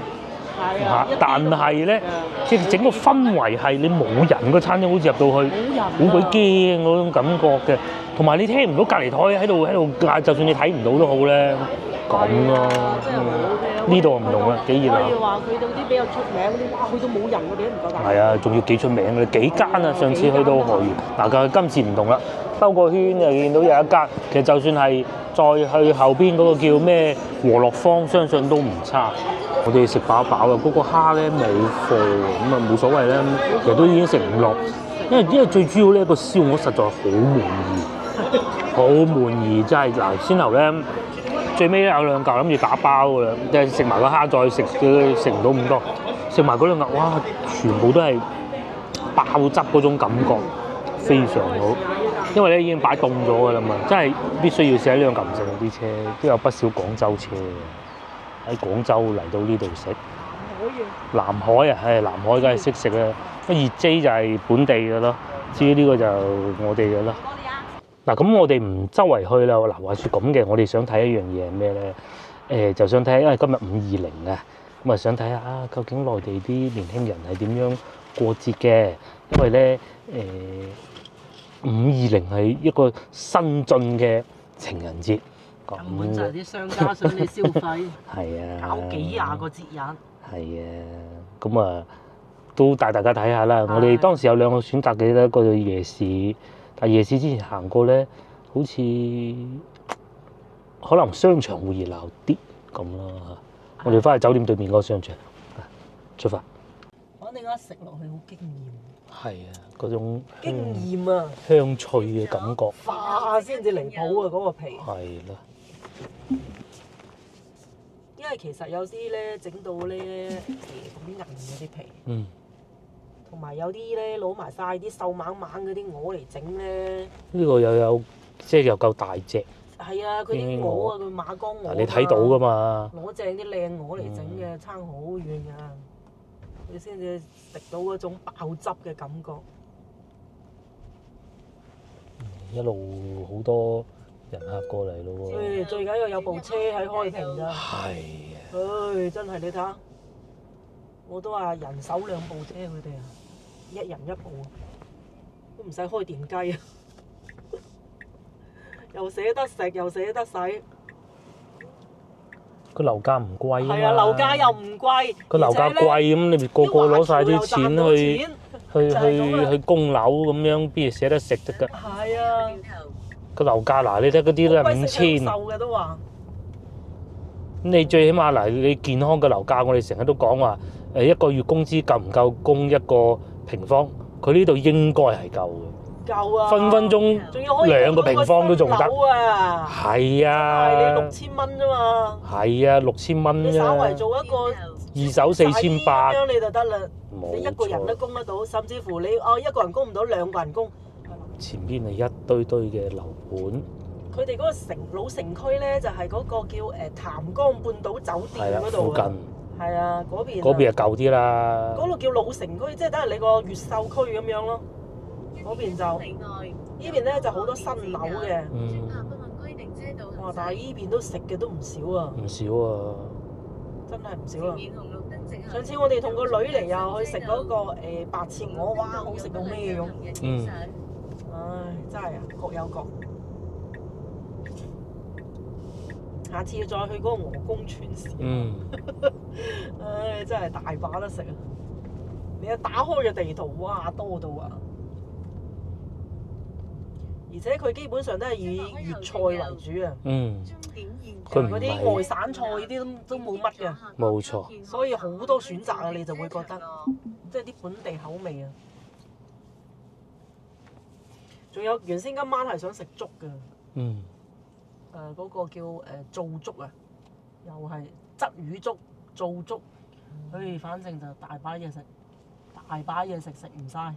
但係咧，即係整個氛圍係你冇人個餐廳，好似入到去好鬼驚嗰種感覺嘅，同埋你聽唔到隔離台喺度嗌，就算你睇唔到都好咧，咁咯。呢度唔同啦，幾熱鬧。我哋話去到啲比較出名嗰啲，哇，去到冇人嗰啲都唔夠膽。係啊，仲要幾出名嘅，幾間啊！上次去到河源，嗱，今次唔同啦，兜個圈又見到有一間，其實就算係再去後邊嗰個叫咩和樂坊，相信都唔差。我哋食飽飽啊，嗰個蝦咧冇貨，咁啊冇所謂啦，其實都已經食唔落，因為最主要咧個燒鵝實在好滿意，好滿意，真係嗱先頭咧。最尾咧有兩嚿諗住打包㗎啦，即係食埋個蝦再食唔到咁多，食埋嗰兩嚿，哇！全部都係爆汁嗰種感覺，非常好。因為咧已經擺凍咗㗎啦嘛，真係必須要試喺呢樣撳剩啲車，都有不少廣州車喺廣州嚟到呢度食。南海啊，係南海梗係識食啦，熱 J 就係本地嘅咯，至於呢個就我哋嘅啦。嗱，咁我哋唔周圍去啦。嗱，話説咁嘅，我哋想睇一樣嘢係咩咧？就想睇，因為今日520啊，咁啊想睇下啊，究竟內地啲年輕人係點樣過節嘅？因為咧520係一個新進嘅情人節，根本就係啲商家想你消費，係啊，搞幾廿個節日。係啊，咁啊都帶大家睇下啦。我哋當時有兩個選擇嘅，一個夜市。但夜市之前行過咧，好似可能商場會熱鬧啲咁咯。我哋翻去酒店對面嗰個商場，出發。我哋而家食落去好驚豔。係啊，嗰種驚豔啊！香脆嘅感覺。化先至離譜啊！嗰個皮。係啦。因為其實有啲咧整到咧咁韌嗰啲皮。嗯。同埋有啲咧攞埋晒啲瘦蜢蜢嗰啲鵝嚟整咧，呢個又有即係又夠大隻。係啊，佢啲鵝啊，佢馬江鵝。你睇到㗎嘛？攞正啲靚鵝嚟整嘅，差好遠㗎。你先至食到嗰種爆汁嘅感覺。一路好多人客過嚟咯喎。最緊要有部車喺開平㗎。係啊。唉，真係你睇下。我都話人手兩部啫，佢哋啊，一人一部，都唔使開電雞啊，又捨得食又捨得使。個樓價唔貴啊嘛。係啊，樓價又唔貴。個樓價貴咁，你咪個個攞晒啲錢去供樓咁樣，邊度捨得食得㗎？係啊。個樓價嗱，你睇嗰啲都係5000。瘦嘅都話。咁你最起碼嗱，你健康嘅樓價，我哋成日都講話。一個月工資夠唔夠供一個平方？佢呢度應該係夠嘅。夠啊！分分鐘2個平方都仲得。係啊！你6000蚊啫嘛。係啊，6000蚊啫。你稍為做一個二手4800咁樣你就得啦。你一個人都供得到，甚至乎你一個人供唔到，2個人供。前邊係一堆堆嘅樓盤。佢哋嗰個老城區咧，就係嗰個叫潭江半島酒店嗰度。附近。係啊，嗰邊係舊啲啦。嗰度叫老城區，即係等於你個越秀區咁樣咯。嗰邊就呢邊咧就好多新樓嘅。哇！但係呢邊都食嘅都唔少啊。唔少啊！真係唔少啊！上次我哋同個女嚟又去食嗰個白切鵝，哇！好食到咩咁？唉，真係啊，各有各。下次再去嗰個鵝公村試。唉，真係大把得食啊！你一打開嘅地圖，哇，多到啊！而且佢基本上都係以粵菜為主啊。佢嗰啲外省菜呢啲都冇乜嘅。冇錯。所以好多選擇啊，你就會覺得即係啲本地口味啊。仲有原先今晚係想食粥㗎。嗰個叫灶粥啊，又係鯽魚粥、灶粥，反正就大把嘢食，大把嘢食唔晒。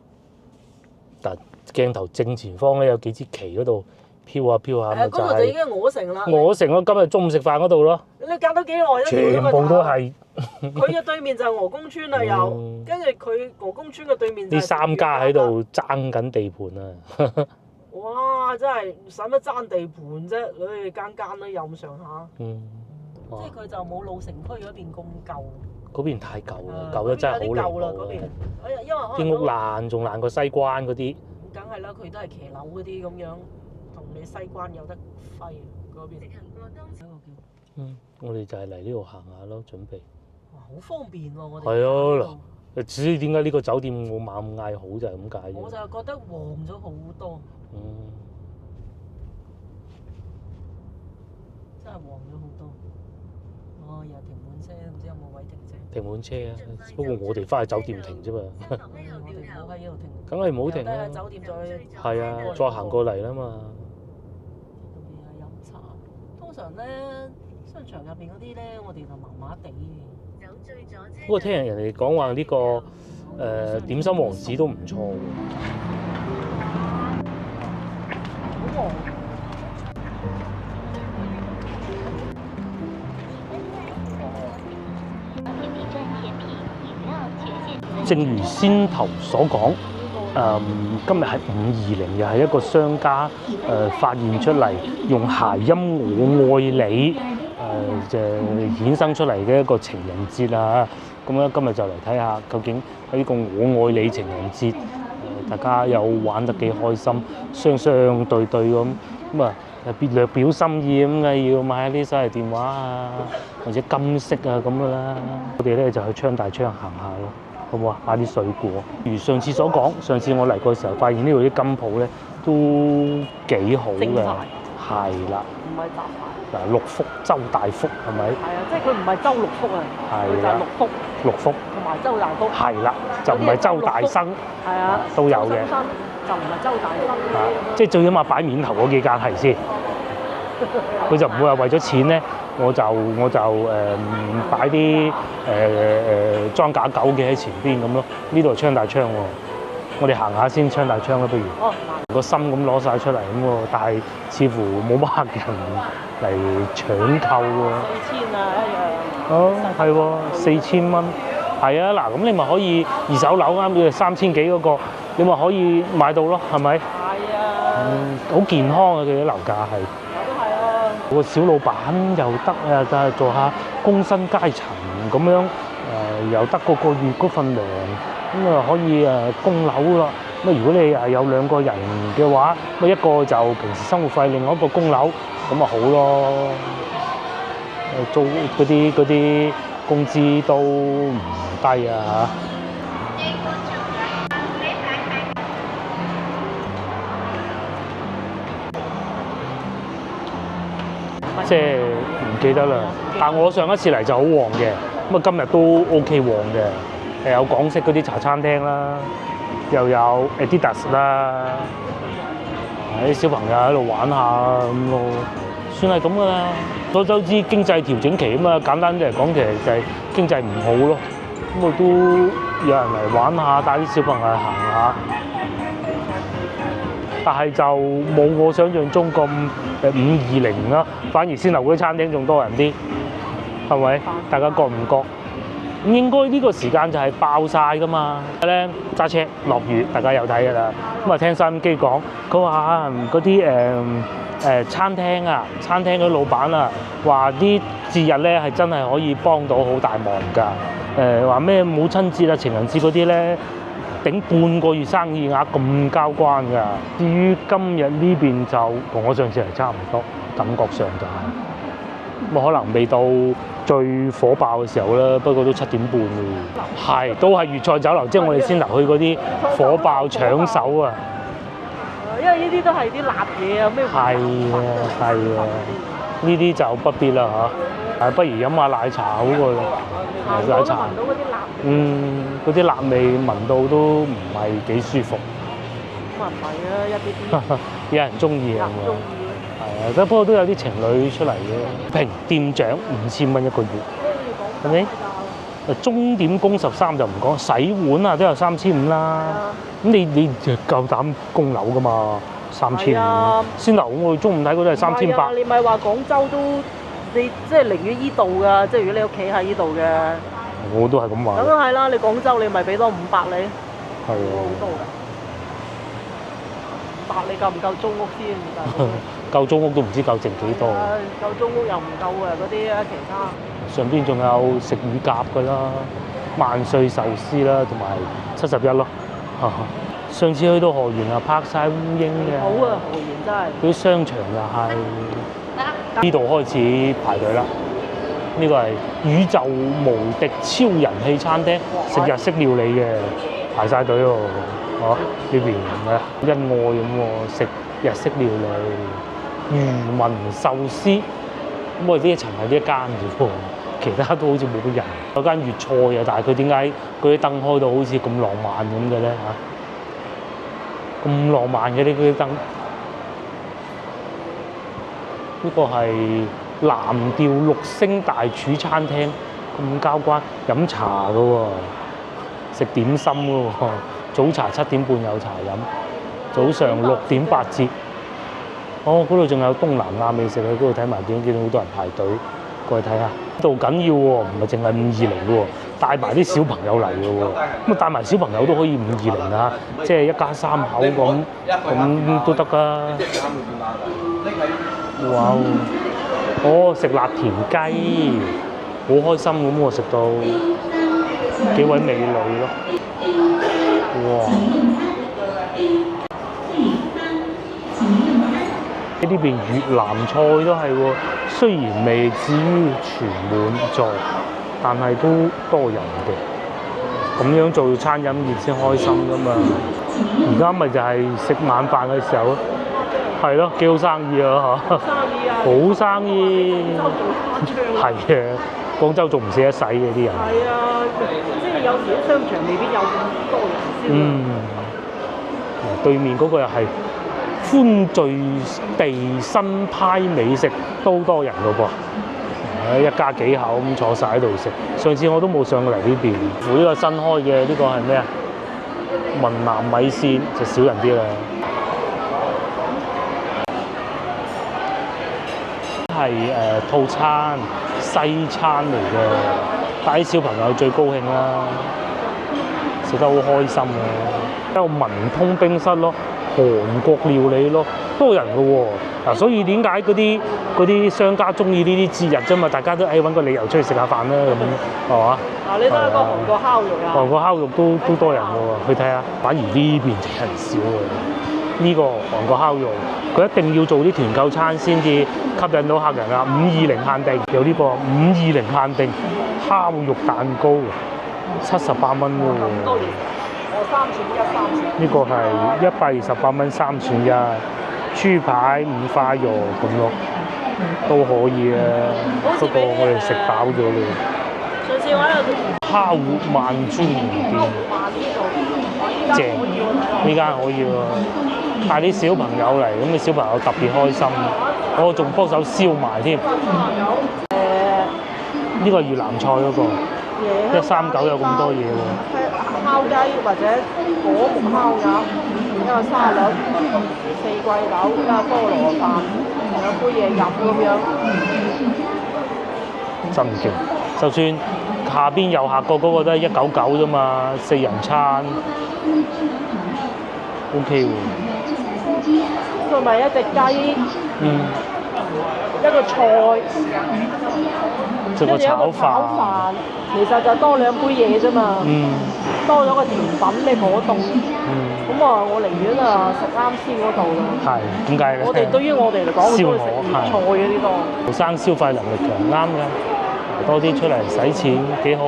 但鏡頭正前方咧有幾支旗嗰度飄下飄下，嗰度就已經鵝城啦。鵝城咯，今日中午食飯嗰度咯。你隔到幾耐咧？全部都係。佢嘅對面就係鵝公村啦，又跟住佢鵝公村嘅對面就係。呢3家喺度爭緊地盤啊！哇！真係使乜爭地盤啫？間間都有咁上下。即係佢就冇老城區嗰邊咁舊。嗰邊太舊啦，舊得真係好離有啲舊啦嗰邊譜。哎呀，因為可能啲屋爛，仲爛過西關嗰啲。梗係啦，佢都係騎樓嗰啲咁樣，同你西關有得揮啊嗰邊。直行過當時我哋就係嚟呢度行下咯，準備。哇，好方便喎！我哋係啊，至於點解呢個酒店我猛嗌好就係咁解啫。我就覺得旺咗好多，真係旺咗好多。哦，又停滿車，唔知有冇位停車？停滿車啊！不過我哋翻去酒店停啫嘛。我哋唔好喺呢度停。梗係唔好停啦！啦。酒店再係啊，再行過嚟啦嘛。嗰邊係飲茶。通常咧，商場入邊嗰啲咧，我哋就麻麻地嘅。走最左車。不過聽人哋講話呢個點心王子都唔錯喎。好旺。正如先頭所講，今日係520，又係一個商家發現出嚟用諧音我愛你就衍生出嚟嘅一個情人節啊！咁咧今日就嚟睇下究竟喺呢個我愛你情人節，大家有玩得幾開心，雙雙對對咁啊！略表心意咁嘅，要買啲手提電話啊，或者金飾啊咁嘅啦。我哋咧就去昌大昌行下咯，好唔好啊？買啲水果。如上次所講，上次我嚟過嘅時候，發現呢度啲金鋪咧都幾好嘅，係啦。唔係雜牌。嗱，六福周大福係咪？係啊，即係佢唔係周六福啊，佢就係六福。六福。同埋周大福。係啦，就唔係周大生。係啊，都有嘅。就唔係周大生。即係最起碼擺面頭嗰幾間係先。佢就唔會話為咗錢咧，我就擺啲裝假狗嘅喺前邊咁咯。呢度係昌大昌喎，我哋行下先昌大昌啦，不如。哦。個心咁攞晒出嚟咁喎，但係似乎冇乜客人嚟搶購喎。4000啊一樣。哦，係喎，4000蚊。係啊，嗱，咁你咪可以二手樓啱嘅3000幾嗰個，你咪可以買到咯，係咪？係啊。好健康啊！佢啲樓價係。個小老闆又得啊，就係做下工薪階層咁樣，又得個月嗰份糧，咁啊可以供樓啦。咁如果你有2個人嘅話，咁一個就平時生活費，另外一個供樓，咁咪好咯。租嗰啲工資都唔低啊嚇。即係唔記得啦，但我上一次嚟就好旺嘅，咁啊今日都 OK 旺嘅，有港式嗰啲茶餐廳啦，又有 Adidas 啦，啲小朋友喺度玩下咁咯，算係咁噶啦。所周知經濟調整期啊嘛，簡單啲嚟講，其實就係經濟唔好咯，咁啊都有人嚟玩下，帶啲小朋友去行下。但係就冇我想象中咁520啦，反而先樓嗰啲餐廳仲多人啲，係咪？大家覺唔覺？應該呢個時間就係爆晒噶嘛。咧揸車落雨，大家有睇㗎啦。咁啊聽收音機講，佢話嗰啲餐廳啊，餐廳嗰啲老闆啊，話啲節日咧係真係可以幫到好大忙㗎。話咩母親節啊、情人節嗰啲咧，頂半個月生意額咁交關㗎。至於今日呢邊就同我上次係差唔多，感覺上就係咁可能未到最火爆嘅時候啦，不過都7點半㗎。係，都係粵菜酒樓，即係我哋先頭去嗰啲火爆搶手啊！因為呢啲都係啲辣嘢啊，咩？係啊，係啊，呢啲就不必啦嚇。不如飲下奶茶好過啦。奶茶。聞到嗰啲辣。嗰啲辣味聞到都唔係幾舒服。咁啊唔係啊，一啲啲。有人中意啊嘛。係啊，不過都有啲情侶出嚟嘅。平店長5000蚊一個月，係咪？鐘點工13就唔講，洗碗啊都有3500啦。咁你就夠膽供樓㗎嘛？3500。先樓我哋中午睇嗰都係3800。你咪話廣州都，你即係寧願依度㗎，即係如果你屋企喺依度嘅。我都係咁話。咁係啦，你廣州你咪俾多500你。係啊。好多㗎。500你夠唔夠租屋先？夠租屋都唔知夠剩幾多。夠租屋又唔夠啊！嗰啲啊，其他上邊仲有食乳鴿㗎啦，萬歲壽司啦，同埋71咯。上次去到河源啊，拍晒烏蠅嘅。好啊，河源真係。嗰啲商場又係呢度開始排隊啦。呢個係宇宙無敵超人氣餐廳，食日式料理嘅，排晒隊喎。呢邊咩恩愛咁喎，食日式料理，漁民壽司。咁我哋呢一層係呢一間啫喎，其他都好似冇乜人。有間粵菜啊，但係佢點解嗰啲燈開到好似咁浪漫咁嘅咧嚇？咁浪漫嘅呢啲燈，呢個係藍調6星大廚餐廳，咁交關，飲茶㗎喎，食點心㗎喎，早茶7點半有茶飲，早上6點8折。嗰度仲有東南亞美食，喺嗰度睇埋見到好多人排隊過去睇下。呢度緊要喎，唔係淨係520嘅喎，帶埋啲小朋友嚟嘅喎。咁啊帶埋小朋友都可以520啊，即係一家3口咁都得㗎。哇！食辣田雞，好開心咁喎，食到幾位美女咯。哇！呢邊越南菜都係喎，雖然未至於全滿座，但係都多人嘅。咁樣做餐飲業先開心㗎嘛。而家咪就係食晚飯嘅時候，係咯，幾好生意啊嚇！好生意，係啊，廣州仲唔捨得使嘅啲人。係啊，即係有時啲商場未必有咁多人先。對面嗰個又係歡聚地新派美食，都多人㗎噃。一家幾口咁坐晒喺度食。上次我都冇上過嚟呢邊。呢個新開嘅呢個係咩啊？雲南米線就少人啲啦。係套餐西餐嚟嘅，帶啲小朋友最高興啦，食得好開心啊！有文通冰室咯，韓國料理咯，多人嘅喎。嗱，所以點解嗰啲商家中意呢啲節日啫嘛？大家都揾個理由出去食下飯啦，咁係嘛？你睇下個韓國烤肉啊！韓國烤肉都多人嘅喎，去睇下。反而呢邊人少嘅。呢個韓國烤肉，佢一定要做啲團購餐先至吸引到客人啊！520限定，有呢個520限定烤肉蛋糕，78蚊喎。3串1，3串。呢個係128蚊3串1，豬排5花肉咁咯，都可以啊。不過我哋食飽咗啦。上次我喺度烤活萬豬麵店，正，呢間可以喎。帶啲小朋友嚟，咁啲小朋友特別開心。我仲幫手燒埋添。呢個係越南菜嗰個，139有咁多嘢喎。烤雞或者果木烤鴨，一個沙律，4季豆加菠蘿飯，有杯嘢飲咁樣。真勁！就算下邊右下角嗰個都係199啫嘛，4人餐 ，OK 喎。同埋一隻雞，一個菜，跟住一個炒飯，其實就多2杯嘢啫嘛，多咗個甜品你果凍，咁我寧願食啱先嗰度啦。係點解咧？我哋對於我哋嚟講，我都會食粵菜嗰啲多。後生消費能力強，啱㗎，多啲出嚟使錢幾好。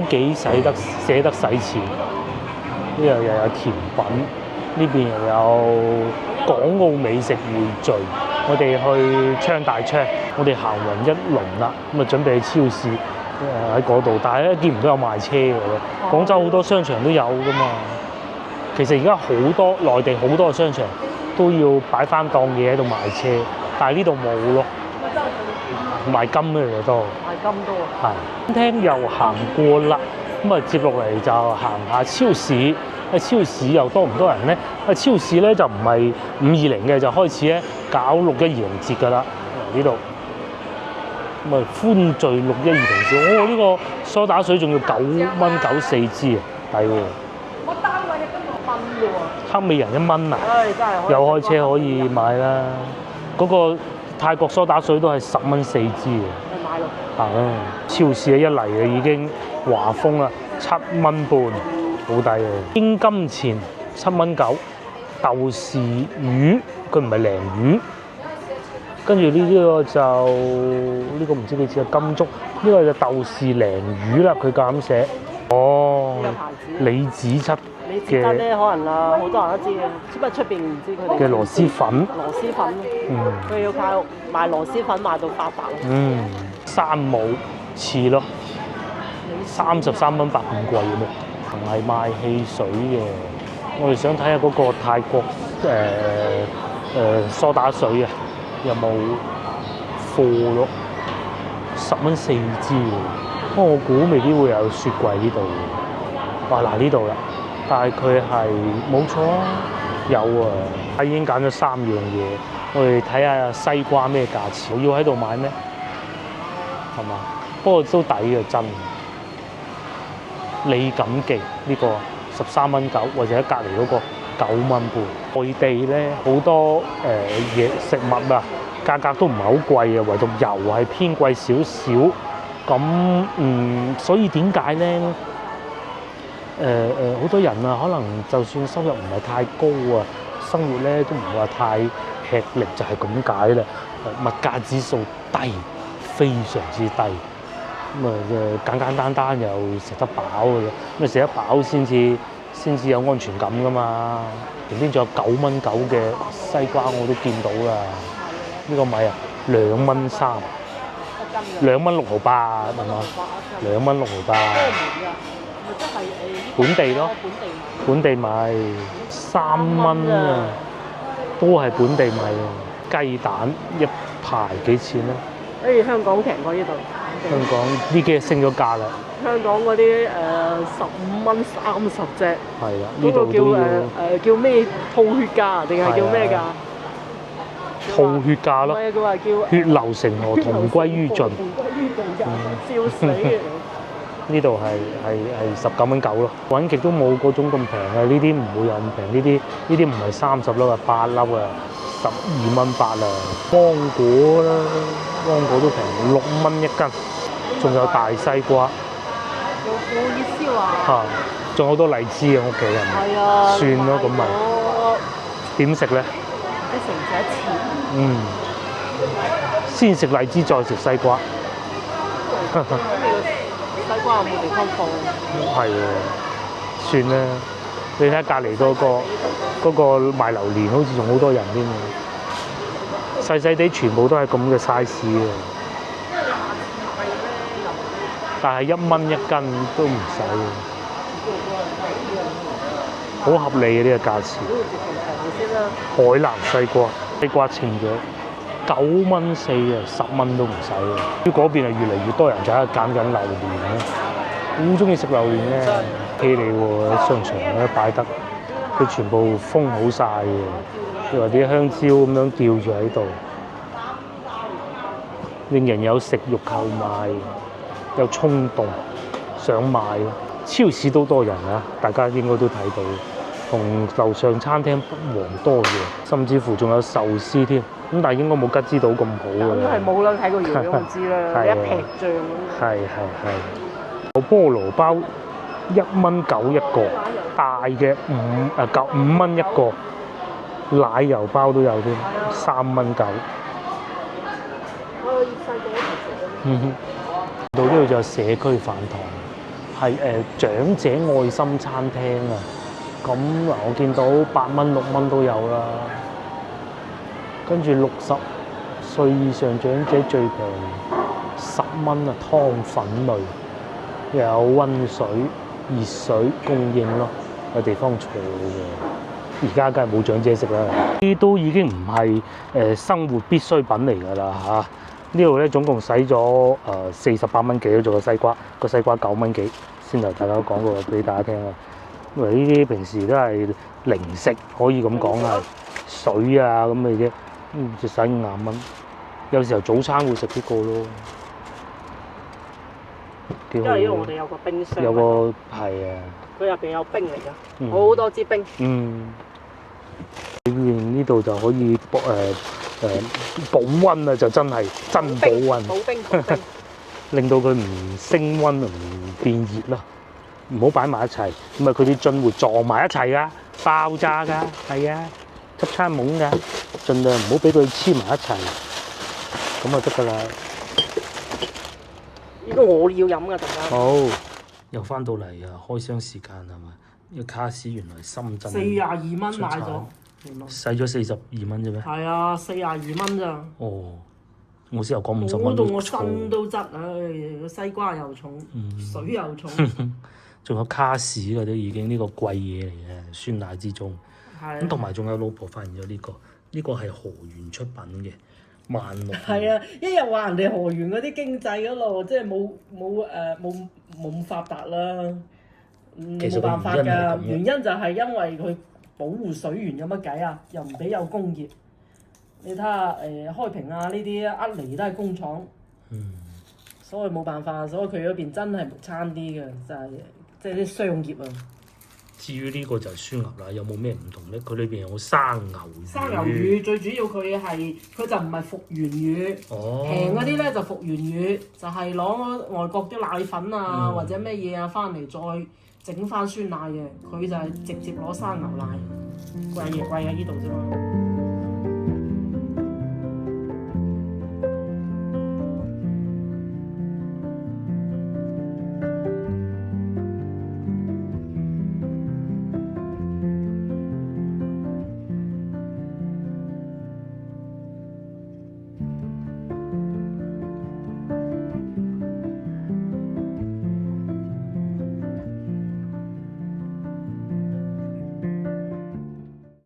幾捨得使錢，呢度又有甜品，呢邊又有港澳美食匯聚。我哋去昌大昌，我哋行勻一輪啦，咁啊準備去超市喺嗰度，但係咧見唔到有賣車嘅喎。廣州好多商場都有噶嘛。其實而家好多內地好多嘅商場都要擺翻檔嘢喺度賣車，但係呢度冇咯。賣金嘅嘢多，賣金多啊！係餐廳又行過啦，咁啊接落嚟就行下超市，喺超市又多唔多人咧？喺超市咧就唔係520嘅，就開始咧搞6120折㗎啦。呢度咁啊歡聚6120折，呢個梳打水仲要9.94支啊，抵喎！我單位係1蚊嘅喎。黑美人1蚊啊！唉，真係有開車可以買啦。嗰個泰國梳打水都係10蚊4支嘅。去買咯。超市一嚟啊已經華豐啦，7蚊半，好抵啊！英金錢7蚊9，豆豉魚佢唔係鯪魚，跟住呢個就呢個唔知幾錢啊金竹，呢個就豆豉鯪魚啦，佢咁寫。哦呢個牌子。李子柒你知得咧，可能啊好多人都知嘅，只不過出邊唔知佢哋嘅螺絲粉。螺絲粉，佢要靠賣螺絲粉賣到發達咯。山姆似咯，33蚊8咁貴嘅咩？唔係賣汽水嘅，我哋想睇下嗰個泰國梳打水啊，有冇貨咯？10蚊4支喎，不過我估未必會有雪櫃呢度嘅。哇！嗱呢度啦，但係佢係冇錯啊，有啊，我已經揀咗3樣嘢，我哋睇下西瓜咩價錢，我要喺度買咩？係嘛？不過都抵嘅真。李錦記呢個13蚊9，或者隔離嗰個9蚊半。外地咧好多嘢食物啊，價格都唔係好貴嘅，唯獨油係偏貴少少。咁所以點解咧？好多人啊，可能就算收入唔係太高啊，生活咧都唔會話太吃力，就係咁解啦。物價指數低。非常之低，咁簡簡單單又食得飽嘅啫，咁食得飽先至有安全感噶嘛。旁邊仲有9蚊9嘅西瓜我都見到啦，呢個米啊2蚊3，2蚊6毫8係嘛？2蚊6毫8。本地咯，本地米3蚊啊，都係本地米啊。雞蛋一排幾錢咧？香港平過呢度。香港呢幾日升咗價啦。香港嗰啲15蚊30隻。係啦，呢度都要叫咩吐血價定係叫咩價？吐血價咯。唔係佢話叫血流成河，同歸於盡。笑死嘅。呢度係19蚊9咯，揾極都冇嗰種咁平嘅，呢啲唔會有咁平，呢啲唔係30粒啊，8粒啊，12蚊8啊。芒果啦，芒果都平6蚊1斤，仲有大西瓜。有火熱燒啊！嚇，仲好多荔枝啊，屋企係咪？係啊。算咯，咁咪點食咧？一成就1次。先食荔枝，再食西瓜。西瓜有冇地方放？係喎，算啦。你睇下隔離嗰個賣榴蓮，好似仲好多人添喎。細細地全部都係咁嘅 size 嘅。但係1蚊1斤都唔使嘅，好合理嘅呢個價錢。海南西瓜，西瓜稱咗9蚊4啊，10蚊都唔使嘅。嗰邊係越嚟越多人就喺度揀緊榴蓮咧，好中意食榴蓮嘅。企嚟喎，喺商場咧擺得，佢全部封好晒嘅，譬如話啲香蕉咁樣吊住喺度，令人有食慾購買，有衝動想買。超市都多人啊，大家應該都睇到，同樓上餐廳不遑多讓，甚至乎仲有壽司添。咁但係應該冇吉之島咁好嘅。咁係冇啦，睇個樣我知啦，一劈醬咁。係。有菠蘿包1蚊9一個，大嘅5蚊一個，奶油包都有添，3蚊9。我細個一齊食嘅。到呢度就有社區飯堂，係長者愛心餐廳啊。咁嗱，我見到8蚊6蚊都有啦。跟住60歲以上長者最平10蚊啊，湯粉類又有溫水、熱水供應咯，有地方坐嘅。而家梗係冇長者食啦，呢啲都已經唔係生活必需品嚟㗎啦嚇。呢度咧總共使咗48蚊幾做個西瓜，個西瓜9蚊幾，先頭大家講過俾大家聽啊。因為呢啲平時都係零食，可以咁講啊，水啊咁嘅啫，就使50蚊。有時候早餐會食呢個咯，幾好。因為我哋有個冰箱，有個係啊，佢入邊有冰嚟㗎，好多支冰。呢度就可以保溫啊，就真係真保溫，保冰，令到佢唔升溫唔變熱咯。唔好擺埋一齊，咁啊佢啲樽會撞埋一齊噶，爆炸噶，係啊，執餐懵噶，盡量唔好俾佢黐埋一齊，咁就得噶啦。呢個我要飲噶，陣間。好，又翻到嚟啊，開箱時間係嘛？呢個卡士原來深圳42蚊買咗，使咗42蚊啫咩？係啊，42蚊咋？哦，我先又講50蚊好到我錯身都質，唉，西瓜又重，水又重。仲有卡士嗰啲已經呢個貴嘢嚟嘅，酸奶之中。咁同埋仲有老婆發現咗呢個係河源出品嘅16。係啊，一日話人哋河源嗰啲經濟嗰度，即係冇咁發達啦。冇辦法㗎，原因就係因為佢保護水源，有乜計啊？又唔俾有工業。你睇下開平啊呢啲厄尼都係工廠，所以冇辦法，所以佢嗰邊真係差啲嘅，就係即係啲商業啊。至於呢個就係酸鴨啦，有冇咩唔同咧？佢裏邊有生牛魚。生牛魚最主要佢就唔係復原魚，平嗰啲咧就復原魚，就係攞外國啲奶粉啊、或者咩嘢啊翻嚟再整翻酸奶嘅，佢就係直接攞生牛奶，貴啊呢度啫嘛。